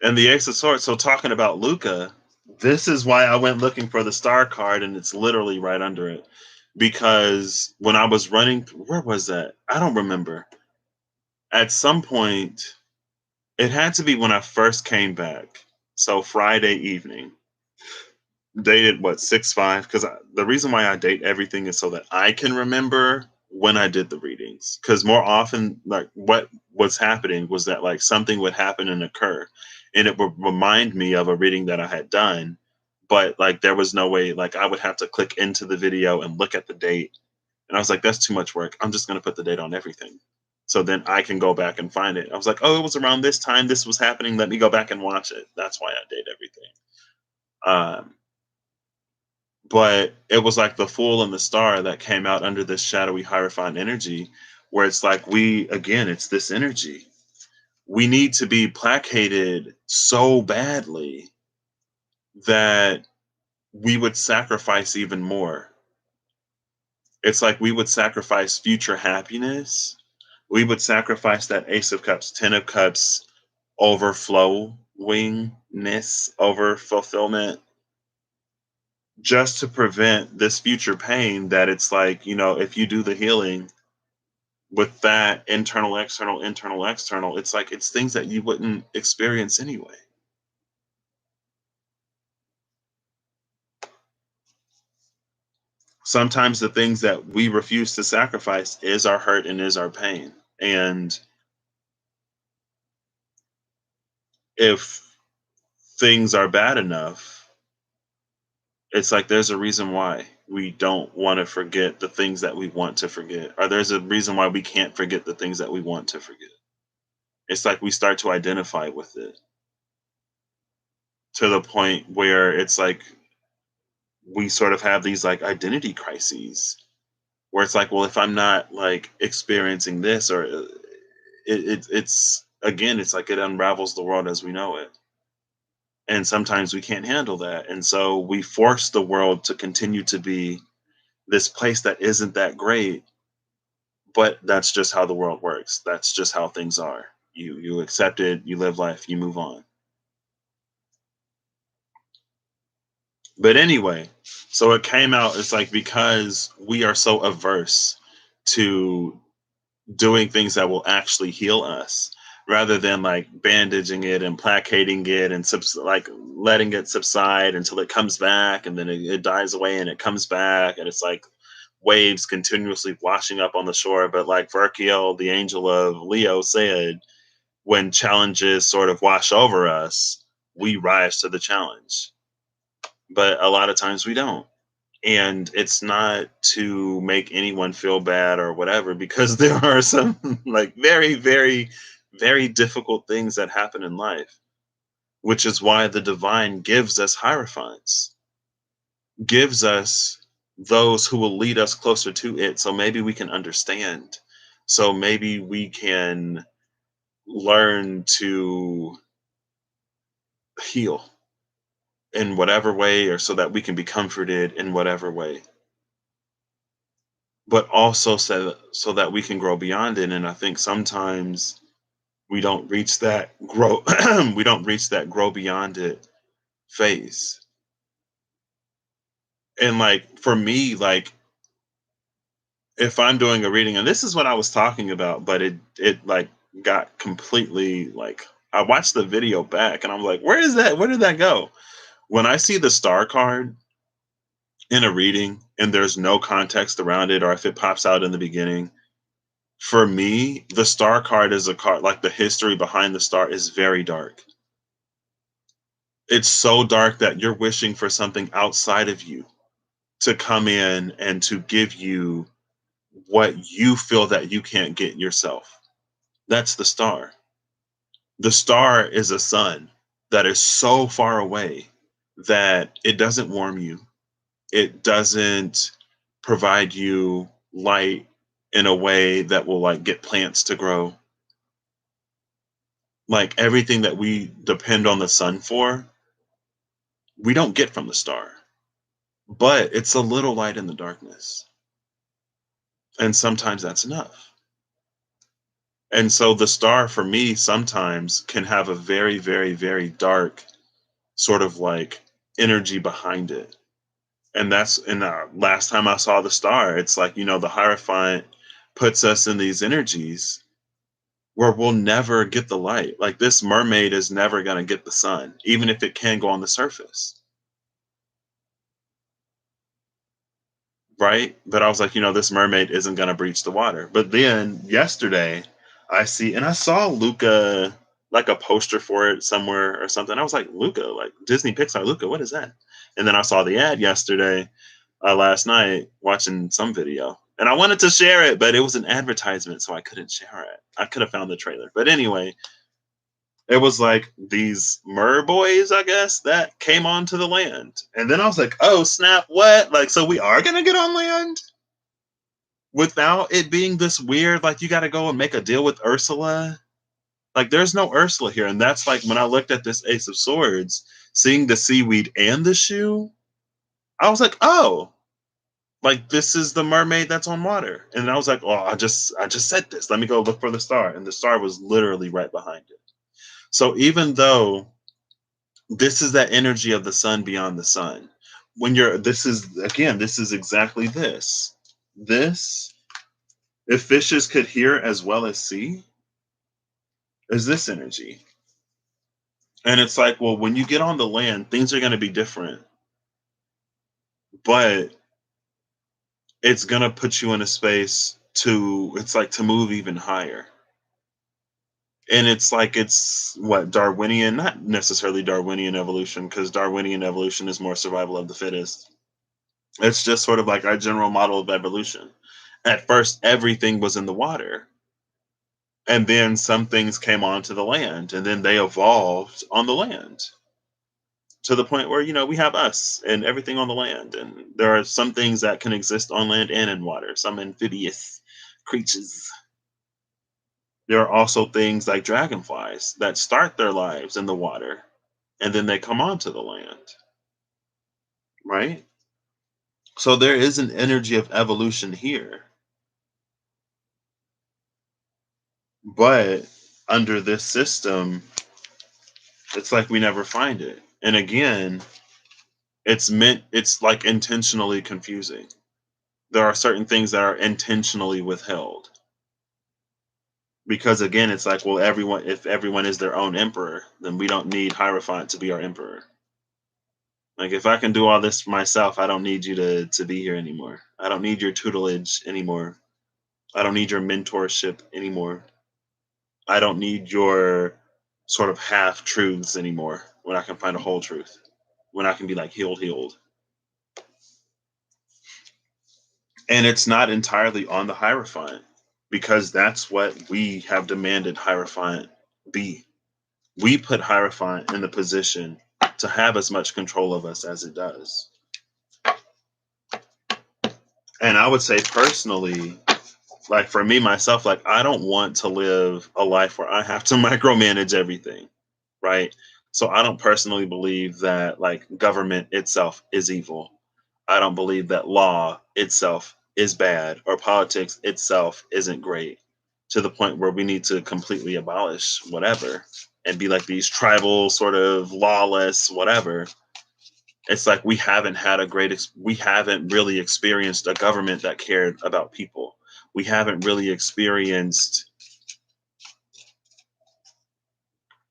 And the Ace of Swords, so talking about Luca, this is why I went looking for the star card, and it's literally right under it. Because when I was running, where was that? I don't remember. At some point, it had to be when I first came back. So Friday evening, dated what, 6/5? Because the reason why I date everything is so that I can remember when I did the readings. Because more often, like, what was happening was that like something would happen and occur, and it would remind me of a reading that I had done. But like there was no way, like I would have to click into the video and look at the date, and I was like, that's too much work. I'm just gonna put the date on everything, so then I can go back and find it. I was like, oh, it was around this time this was happening. Let me go back and watch it. That's why I date everything. Um, but it was like the fool and the star that came out under this shadowy hierophant energy, where it's like, we again, it's this energy, we need to be placated so badly that we would sacrifice even more. It's like we would sacrifice future happiness, we would sacrifice that Ace of Cups, 10 of Cups, overflowingness, over fulfillment, just to prevent this future pain. That it's like, if you do the healing with that internal external, it's like it's things that you wouldn't experience anyway. Sometimes the things that we refuse to sacrifice is our hurt and is our pain. And if things are bad enough, it's like there's a reason why we don't want to forget the things that we want to forget, or there's a reason why we can't forget the things that we want to forget. It's like we start to identify with it to the point where it's like we sort of have these like identity crises, where it's like, well, if I'm not like experiencing this, or it's again, it's like it unravels the world as we know it. And sometimes we can't handle that. And so we force the world to continue to be this place that isn't that great, but that's just how the world works. That's just how things are. You accept it, you live life, you move on. But anyway, so it came out, it's like because we are so averse to doing things that will actually heal us rather than like bandaging it and placating it and like letting it subside until it comes back and then it dies away and it comes back and it's like waves continuously washing up on the shore. But like Verkiel, the angel of Leo, said, when challenges sort of wash over us, we rise to the challenge. But a lot of times we don't. And it's not to make anyone feel bad or whatever, because there are some like very, very, very difficult things that happen in life, which is why the divine gives us hierophants, gives us those who will lead us closer to it. So maybe we can understand. So maybe we can learn to heal in whatever way, or so that we can be comforted in whatever way, but also so that we can grow beyond it. And I think sometimes we don't reach that grow we don't reach that grow beyond it phase. And like for me, like if I'm doing a reading, and this is what I was talking about, but it like got completely like, I watched the video back and I'm like, where did that go? When I see the star card in a reading and there's no context around it, or if it pops out in the beginning, for me, the star card is a card, like the history behind the star is very dark. It's so dark that you're wishing for something outside of you to come in and to give you what you feel that you can't get yourself. That's the star. The star is a sun that is so far away that it doesn't warm you. It doesn't provide you light in a way that will like get plants to grow. Like everything that we depend on the sun for, we don't get from the star. But it's a little light in the darkness. And sometimes that's enough. And so the star for me sometimes can have a very, very, very dark sort of like energy behind it. And that's in the last time I saw the star, it's like, the Hierophant puts us in these energies where we'll never get the light. Like this mermaid is never going to get the sun, even if it can go on the surface. Right? But I was like, this mermaid isn't going to breach the water. But then yesterday, I saw Luca, like a poster for it somewhere or something. I was like, Luca, like Disney Pixar, Luca, what is that? And then I saw the ad yesterday, last night, watching some video. And I wanted to share it, but it was an advertisement, so I couldn't share it. I could have found the trailer. But anyway, it was like these mer boys, I guess, that came onto the land. And then I was like, oh, snap, what? Like, so we are going to get on land? Without it being this weird, like, you got to go and make a deal with Ursula. Like, there's no Ursula here. And that's like when I looked at this Ace of Swords, seeing the seaweed and the shoe, I was like, oh, like this is the mermaid that's on water. And I was like, oh, I just said this. Let me go look for the star. And the star was literally right behind it. So even though this is that energy of the sun beyond the sun, when you're, this is exactly this. This, if fishes could hear as well as see, is this energy. And it's like, well, when you get on the land, things are going to be different, but it's going to put you in a space it's like to move even higher. And it's like, it's what, Darwinian, not necessarily Darwinian evolution, because Darwinian evolution is more survival of the fittest. It's just sort of like our general model of evolution. At first, everything was in the water, and then some things came onto the land, and then they evolved on the land to the point where, we have us and everything on the land. And there are some things that can exist on land and in water, some amphibious creatures. There are also things like dragonflies that start their lives in the water and then they come onto the land, right? So there is an energy of evolution here, but under this system, it's like we never find it. And again, it's like intentionally confusing. There are certain things that are intentionally withheld because again, it's like, well, everyone if everyone is their own emperor, then we don't need Hierophant to be our emperor. Like if I can do all this for myself, I don't need you to be here anymore. I don't need your tutelage anymore. I don't need your mentorship anymore. I don't need your sort of half truths anymore when I can find a whole truth. When I can be like healed, healed. And it's not entirely on the Hierophant because that's what we have demanded Hierophant be. We put Hierophant in the position to have as much control of us as it does. And I would say personally, like for me myself, like I don't want to live a life where I have to micromanage everything, right? So I don't personally believe that like government itself is evil. I don't believe that law itself is bad or politics itself isn't great to the point where we need to completely abolish whatever and be like these tribal sort of lawless whatever. It's like we haven't had a we haven't really experienced a government that cared about people. We haven't really experienced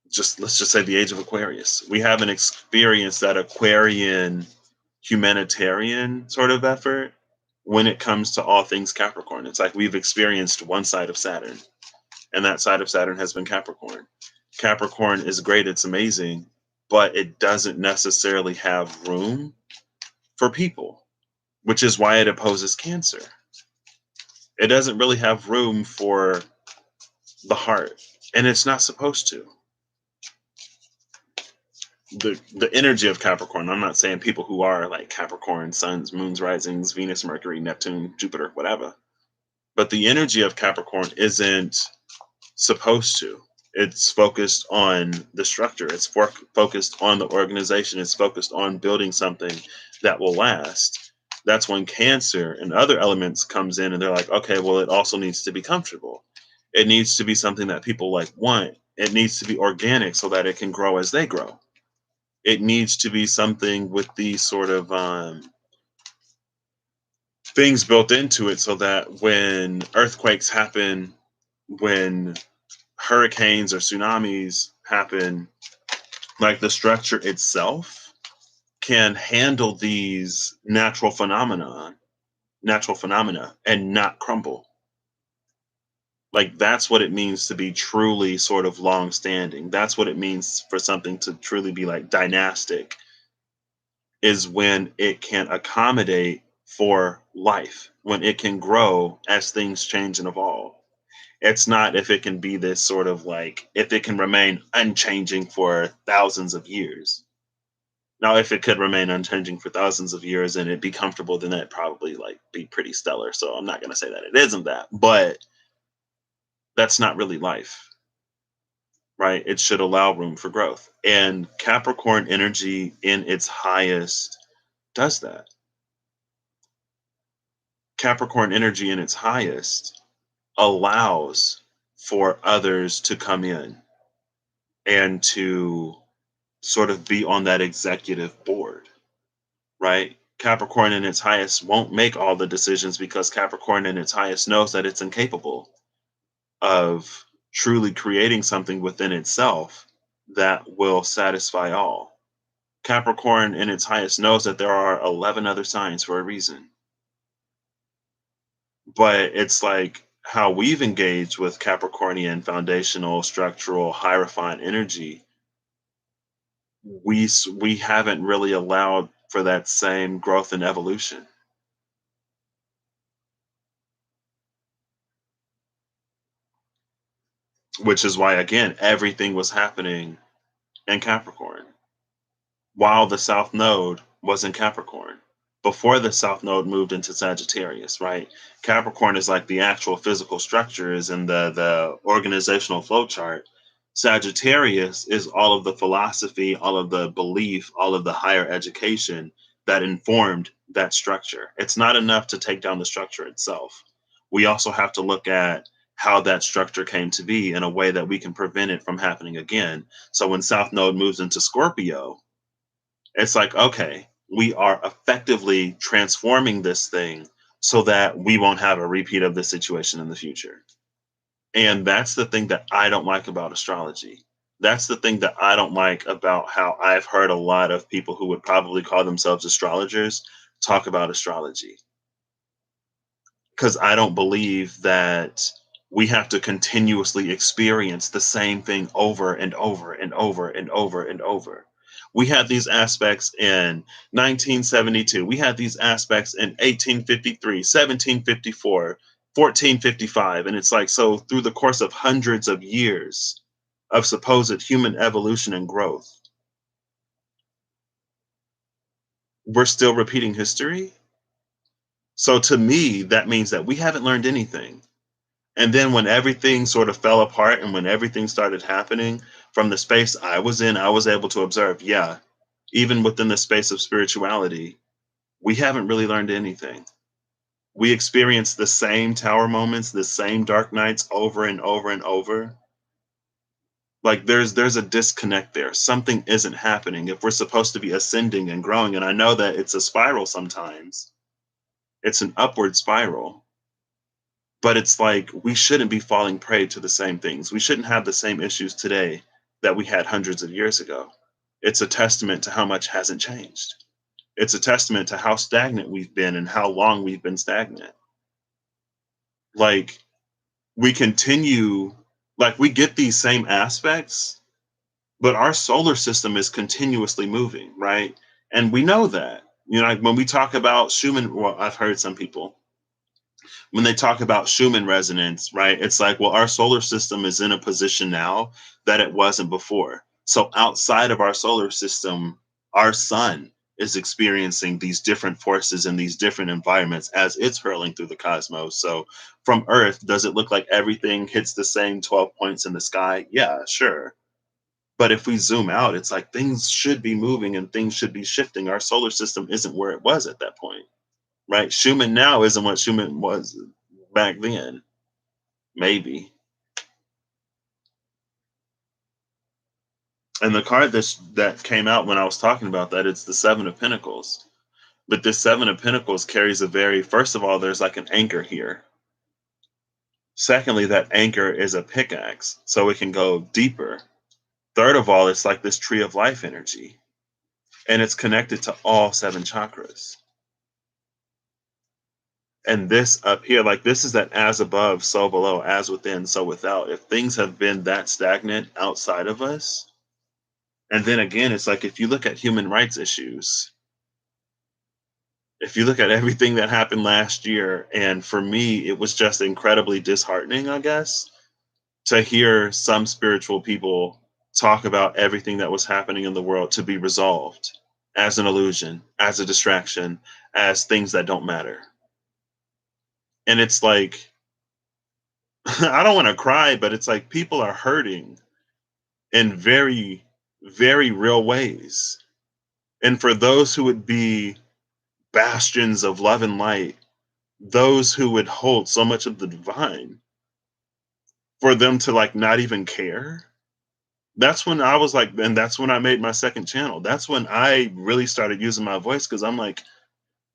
just let's just say the age of Aquarius. We haven't experienced that Aquarian humanitarian sort of effort when it comes to all things Capricorn. It's like we've experienced one side of Saturn, and that side of Saturn has been Capricorn. Capricorn is great, it's amazing, but it doesn't necessarily have room for people, which is why it opposes Cancer. It doesn't really have room for the heart, and it's not supposed to. The energy of Capricorn. I'm not saying people who are like Capricorn, suns, moons, risings, Venus, Mercury, Neptune, Jupiter, whatever. But the energy of Capricorn isn't supposed to. It's focused on the structure. It's focused on the organization. It's focused on building something that will last. That's when Cancer and other elements comes in and they're like, okay, well, it also needs to be comfortable. It needs to be something that people like want. It needs to be organic so that it can grow as they grow. It needs to be something with these sort of things built into it so that when earthquakes happen, when hurricanes or tsunamis happen, like the structure itself can handle these natural phenomena and not crumble. Like that's what it means to be truly sort of long standing. That's what it means for something to truly be like dynastic is when it can accommodate for life, when it can grow as things change and evolve. It's not if it can be this sort of like, if it can remain unchanging for thousands of years. Now, if it could remain unchanging for thousands of years and it be comfortable, then that'd probably like be pretty stellar. So I'm not going to say that it isn't that, but that's not really life, right? It should allow room for growth. And Capricorn energy in its highest does that. Capricorn energy in its highest allows for others to come in and to sort of be on that executive board, right? Capricorn in its highest won't make all the decisions because Capricorn in its highest knows that it's incapable of truly creating something within itself that will satisfy all. Capricorn in its highest knows that there are 11 other signs for a reason. But it's like how we've engaged with Capricornian foundational, structural, hierophant energy. We haven't really allowed for that same growth and evolution, which is why again everything was happening in Capricorn while the South Node was in Capricorn. Before the South Node moved into Sagittarius, right? Capricorn is like the actual physical structures and the organizational flow chart. Sagittarius is all of the philosophy, all of the belief, all of the higher education that informed that structure. It's not enough to take down the structure itself. We also have to look at how that structure came to be in a way that we can prevent it from happening again. So when South Node moves into Scorpio, it's like, okay, we are effectively transforming this thing so that we won't have a repeat of this situation in the future. And that's the thing that I don't like about astrology. That's the thing that I don't like about how I've heard a lot of people who would probably call themselves astrologers talk about astrology. Because I don't believe that we have to continuously experience the same thing over and over and over and over and over. We had these aspects in 1972. We had these aspects in 1853, 1754, 1455. And it's like, so through the course of hundreds of years of supposed human evolution and growth, we're still repeating history. So to me, that means that we haven't learned anything. And then when everything sort of fell apart and when everything started happening from the space I was in, I was able to observe, yeah, even within the space of spirituality, we haven't really learned anything. We experience the same tower moments, the same dark nights over and over and over. Like there's a disconnect there. Something isn't happening. If we're supposed to be ascending and growing, and I know that it's a spiral sometimes, it's an upward spiral. But it's like we shouldn't be falling prey to the same things. We shouldn't have the same issues today that we had hundreds of years ago. It's a testament to how much hasn't changed. It's a testament to how stagnant we've been and how long we've been stagnant. Like we continue, like we get these same aspects, but our solar system is continuously moving, right? And we know that. You know, like when we talk about Schumann, well, I've heard some people when they talk about Schumann resonance, right? It's like, well, our solar system is in a position now that it wasn't before. So outside of our solar system, our sun is experiencing these different forces in these different environments as it's hurling through the cosmos. So from Earth, does it look like everything hits the same 12 points in the sky? Yeah, sure. But if we zoom out, it's like things should be moving and things should be shifting. Our solar system isn't where it was at that point, right? Schumann now isn't what Schumann was back then. Maybe. And the card that came out when I was talking about that, it's the Seven of Pentacles. But this Seven of Pentacles carries a very, first of all, there's like an anchor here. Secondly, that anchor is a pickaxe, so it can go deeper. Third of all, it's like this tree of life energy, and it's connected to all seven chakras. And this up here, like this is that as above, so below, as within, so without. If things have been that stagnant outside of us, and then again, it's like if you look at human rights issues, if you look at everything that happened last year, and for me, it was just incredibly disheartening, I guess, to hear some spiritual people talk about everything that was happening in the world to be resolved as an illusion, as a distraction, as things that don't matter. And it's like, I don't want to cry, but it's like people are hurting in very, very real ways. And for those who would be bastions of love and light, those who would hold so much of the divine, for them to like not even care. That's when I was like, and that's when I made my second channel. That's when I really started using my voice because I'm like,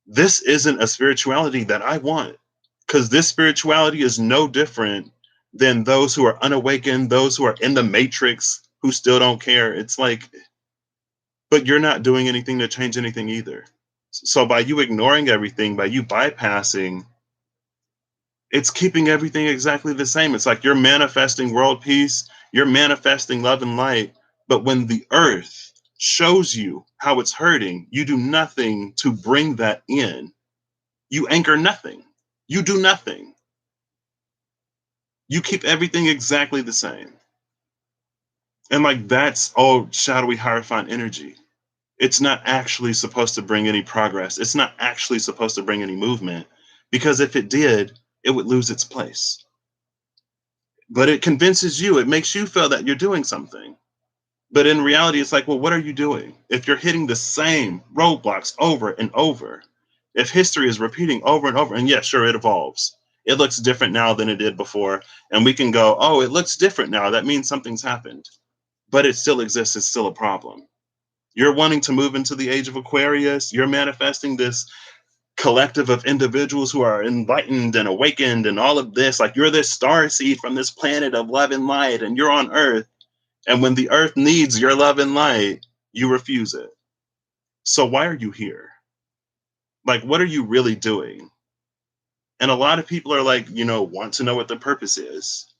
this isn't a spirituality that I want. Because this spirituality is no different than those who are unawakened, those who are in the matrix, who still don't care. It's like, but you're not doing anything to change anything either. So by you ignoring everything, by you bypassing, it's keeping everything exactly the same. It's like you're manifesting world peace, you're manifesting love and light. But when the earth shows you how it's hurting, you do nothing to bring that in. You anchor nothing. You do nothing. You keep everything exactly the same. And like that's all shadowy hierophant energy. It's not actually supposed to bring any progress. It's not actually supposed to bring any movement because if it did, it would lose its place. But it convinces you, it makes you feel that you're doing something. But in reality, it's like, well, what are you doing? If you're hitting the same roadblocks over and over, if history is repeating over and over, and yeah, sure, it evolves. It looks different now than it did before. And we can go, oh, it looks different now. That means something's happened. But it still exists. It's still a problem. You're wanting to move into the age of Aquarius. You're manifesting this collective of individuals who are enlightened and awakened and all of this. Like, you're this star seed from this planet of love and light, and you're on Earth. And when the Earth needs your love and light, you refuse it. So why are you here? Like, what are you really doing? And a lot of people are like, want to know what the purpose is.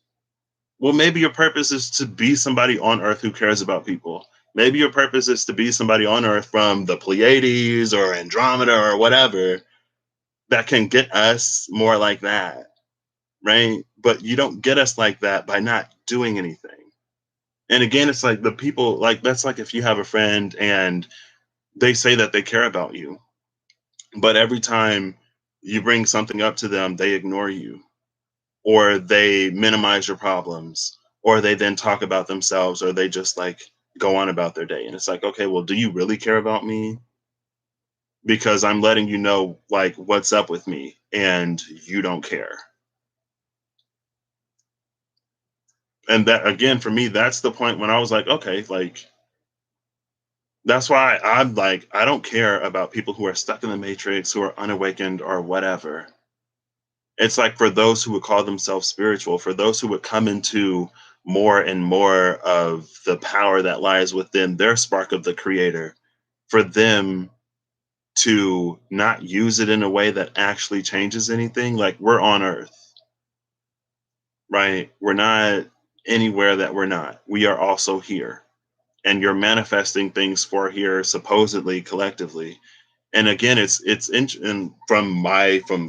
Well, maybe your purpose is to be somebody on Earth who cares about people. Maybe your purpose is to be somebody on Earth from the Pleiades or Andromeda or whatever that can get us more like that, right? But you don't get us like that by not doing anything. And again, it's like the people, like, that's like if you have a friend and they say that they care about you, but every time you bring something up to them, they ignore you, or they minimize your problems, or they then talk about themselves, or they just like go on about their day. And it's like, okay, well, do you really care about me? Because I'm letting you know like what's up with me and you don't care. And that, again, for me, that's the point when I was like, okay, like, that's why I'm like, I don't care about people who are stuck in the matrix, who are unawakened or whatever. It's like for those who would call themselves spiritual, for those who would come into more and more of the power that lies within their spark of the creator, for them to not use it in a way that actually changes anything. Like, we're on Earth, right? We're not anywhere that we're not. We are also here. And you're manifesting things for here, supposedly collectively. And again, and from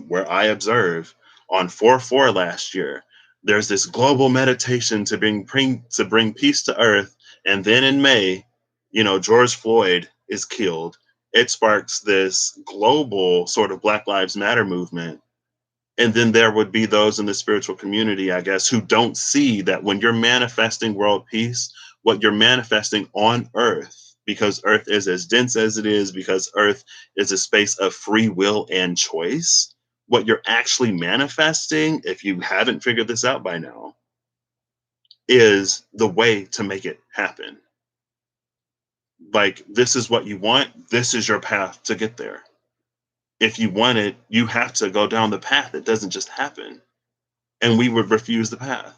where I observe on 4/4 last year, there's this global meditation to bring peace to Earth, and then in May, George Floyd is killed. It sparks this global sort of Black Lives Matter movement, and then there would be those in the spiritual community, I guess, who don't see that when you're manifesting world peace, what you're manifesting on Earth, because Earth is as dense as it is, because Earth is a space of free will and choice, what you're actually manifesting, if you haven't figured this out by now, is the way to make it happen. Like, this is what you want, this is your path to get there. If you want it, you have to go down the path. It doesn't just happen. And we would refuse the path.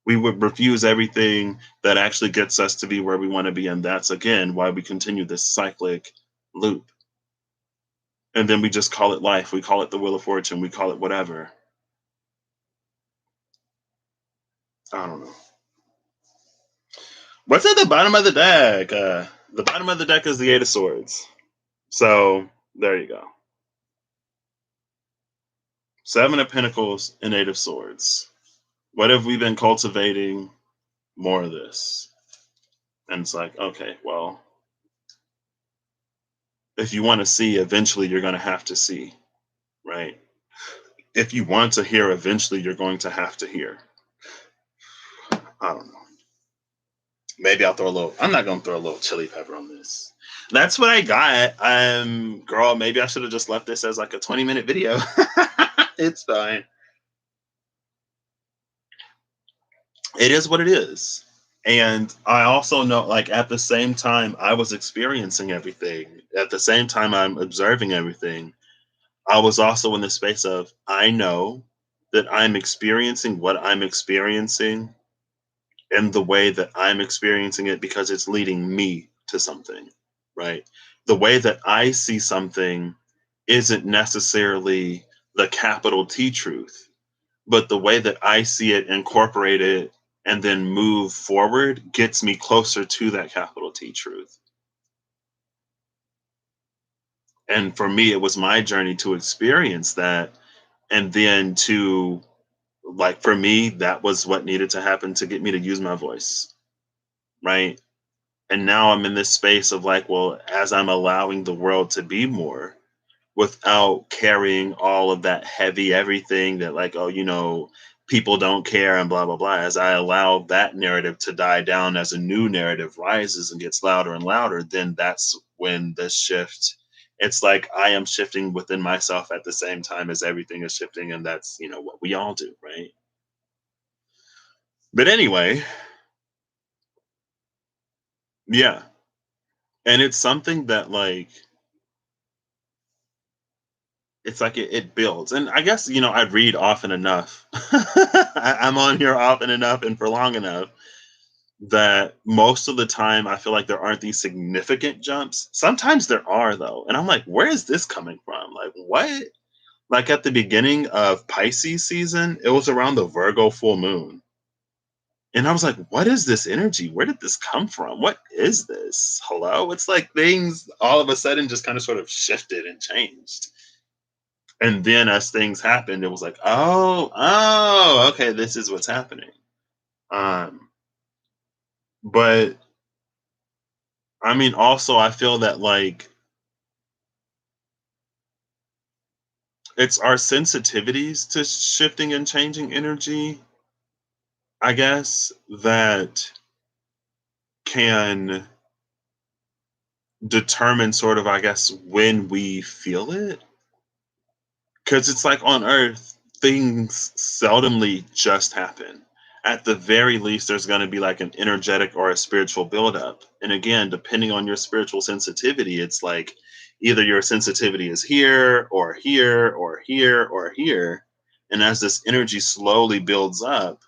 We would refuse everything that actually gets us to be where we want to be. And that's, again, why we continue this cyclic loop. And then we just call it life. We call it the wheel of fortune. We call it whatever. I don't know. What's at the bottom of the deck? The bottom of the deck is the Eight of Swords. So there you go. Seven of Pentacles and Eight of Swords. What have we been cultivating? More of this. And it's like, okay, well, if you want to see, eventually you're going to have to see, right? If you want to hear, eventually you're going to have to hear. I don't know. Maybe I'll throw a little. I'm not going to throw a little chili pepper on this. That's what I got. Girl, maybe I should have just left this as like a 20-minute video. It's fine. It is what it is. And I also know, like, at the same time I was experiencing everything, at the same time I'm observing everything, I was also in the space of, I know that I'm experiencing what I'm experiencing in the way that I'm experiencing it because it's leading me to something, right? The way that I see something isn't necessarily the capital T truth, but the way that I see it, incorporate it, and then move forward gets me closer to that capital T truth. And for me, it was my journey to experience that. And then to, like, for me, that was what needed to happen to get me to use my voice, right? And now I'm in this space of like, well, as I'm allowing the world to be more without carrying all of that heavy everything that, like, oh, people don't care and blah blah blah, as I allow that narrative to die down, as a new narrative rises and gets louder and louder, then that's when the shift, it's like I am shifting within myself at the same time as everything is shifting, and that's what we all do, right? But anyway, yeah. And it's something that, like, it's like it builds. And I guess, I read often enough. I'm on here often enough and for long enough that most of the time I feel like there aren't these significant jumps. Sometimes there are though. And I'm like, where is this coming from? Like, what? Like at the beginning of Pisces season, it was around the Virgo full moon. And I was like, what is this energy? Where did this come from? What is this? Hello? It's like things all of a sudden just kind of sort of shifted and changed. And then as things happened, it was like, oh, okay, this is what's happening. Um, but I mean, also, I feel that like it's our sensitivities to shifting and changing energy, I guess, that can determine sort of, I guess, when we feel it. Because it's like on Earth, things seldomly just happen. At the very least, there's going to be like an energetic or a spiritual buildup. And again, depending on your spiritual sensitivity, it's like either your sensitivity is here or here or here or here. And as this energy slowly builds up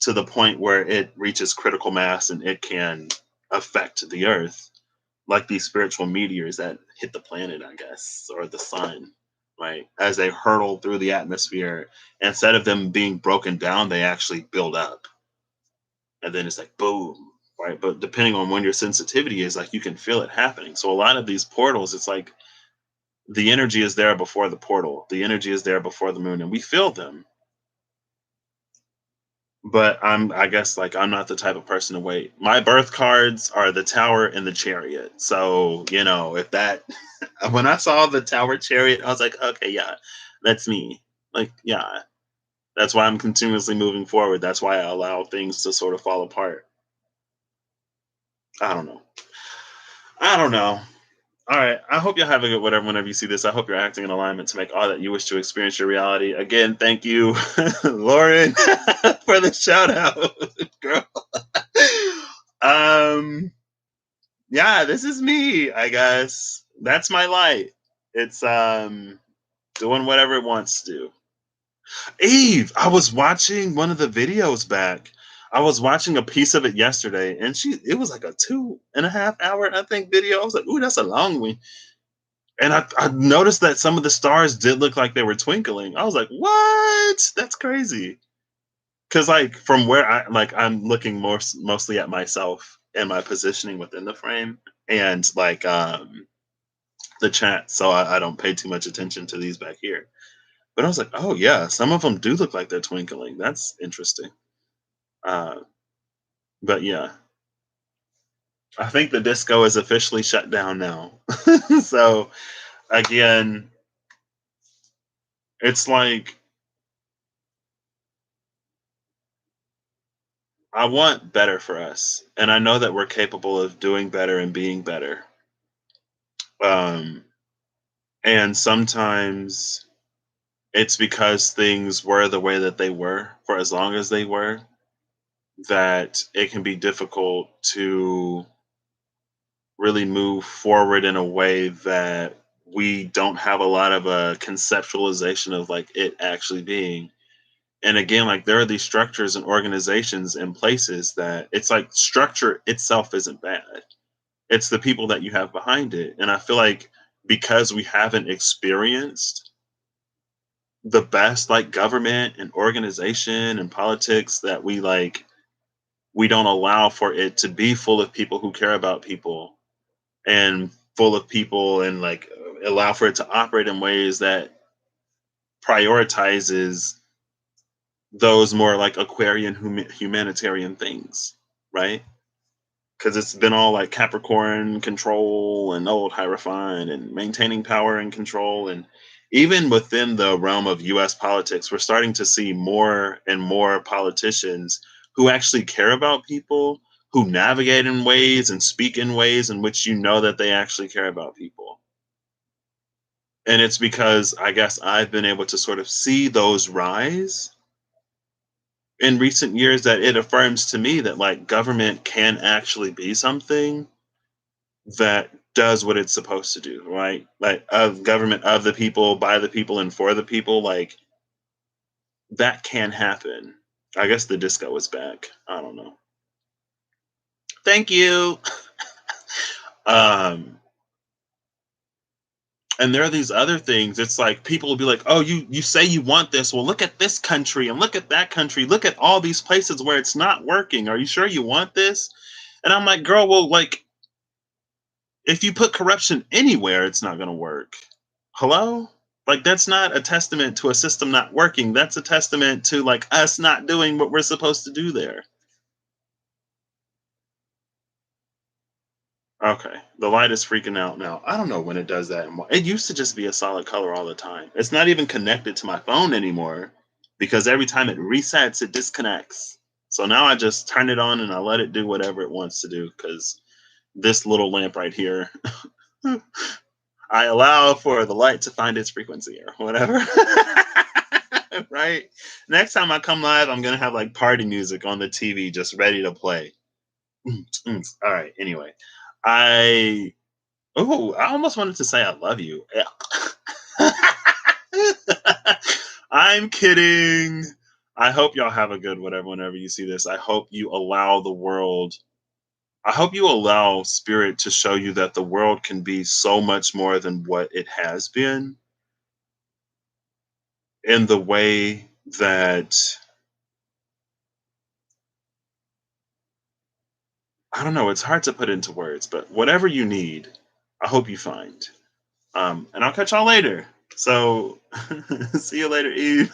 to the point where it reaches critical mass and it can affect the Earth, like these spiritual meteors that hit the planet, I guess, or the sun, right? As they hurtle through the atmosphere, instead of them being broken down, they actually build up. And then it's like boom, right? But depending on when your sensitivity is, like you can feel it happening. So a lot of these portals, it's like the energy is there before the portal, the energy is there before the moon, and we feel them. But I guess like I'm not the type of person to wait. My birth cards are the Tower and the Chariot. So, if that when I saw the Tower Chariot, I was like, okay, yeah, that's me. Like, yeah. That's why I'm continuously moving forward. That's why I allow things to sort of fall apart. I don't know. I don't know. All right. I hope you'll have a good whatever whenever you see this. I hope you're acting in alignment to make all that you wish to experience your reality. Again, thank you, Lauren, for the shout out, girl. um, yeah, this is me, I guess. That's my light. It's doing whatever it wants to do. Eve, I was watching one of the videos back. I was watching a piece of it yesterday, and it was like a 2.5 hour, I think, video. I was like, ooh, that's a long one. And I noticed that some of the stars did look like they were twinkling. I was like, what? That's crazy. Cause like from where I'm looking mostly at myself and my positioning within the frame and like the chat. So I don't pay too much attention to these back here. But I was like, oh yeah, some of them do look like they're twinkling. That's interesting. Uh, but yeah, I think the disco is officially shut down now. So again, it's like I want better for us, and I know that we're capable of doing better and being better. Um, and sometimes it's because things were the way that they were for as long as they were that it can be difficult to really move forward in a way that we don't have a lot of a conceptualization of like it actually being. And again, like there are these structures and organizations and places that it's like structure itself isn't bad. It's the people that you have behind it. And I feel like because we haven't experienced the best like government and organization and politics that we don't allow for it to be full of people who care about people and full of people and like allow for it to operate in ways that prioritizes those more like Aquarian humanitarian things, right? Because it's been all like Capricorn control and old Hierophant and maintaining power and control. And even within the realm of US politics, we're starting to see more and more politicians who actually care about people, who navigate in ways and speak in ways in which you know that they actually care about people. And it's because I guess I've been able to sort of see those rise in recent years that it affirms to me that like government can actually be something that does what it's supposed to do, right? Like of government of the people, by the people, and for the people, like that can happen. I guess the disco is back. I don't know. Thank you. Um, and there are these other things. It's like people will be like, "Oh, you say you want this. Well, look at this country and look at that country. Look at all these places where it's not working. Are you sure you want this?" And I'm like, "Girl, well, like if you put corruption anywhere, it's not going to work. Hello? Like that's not a testament to a system not working. That's a testament to like us not doing what we're supposed to do there." Okay. The light is freaking out now. I don't know when it does that anymore. It used to just be a solid color all the time. It's not even connected to my phone anymore because every time it resets, it disconnects. So now I just turn it on and I let it do whatever it wants to do because this little lamp right here, I allow for the light to find its frequency or whatever. Right? Next time I come live, I'm going to have like party music on the TV just ready to play. All right. Anyway, I oh, I almost wanted to say I love you. I'm kidding. I hope y'all have a good whatever whenever you see this. I hope you allow the world I hope you allow spirit to show you that the world can be so much more than what it has been in the way that I don't know, it's hard to put into words, but whatever you need, I hope you find. And I'll catch y'all later. So see you later, Eve.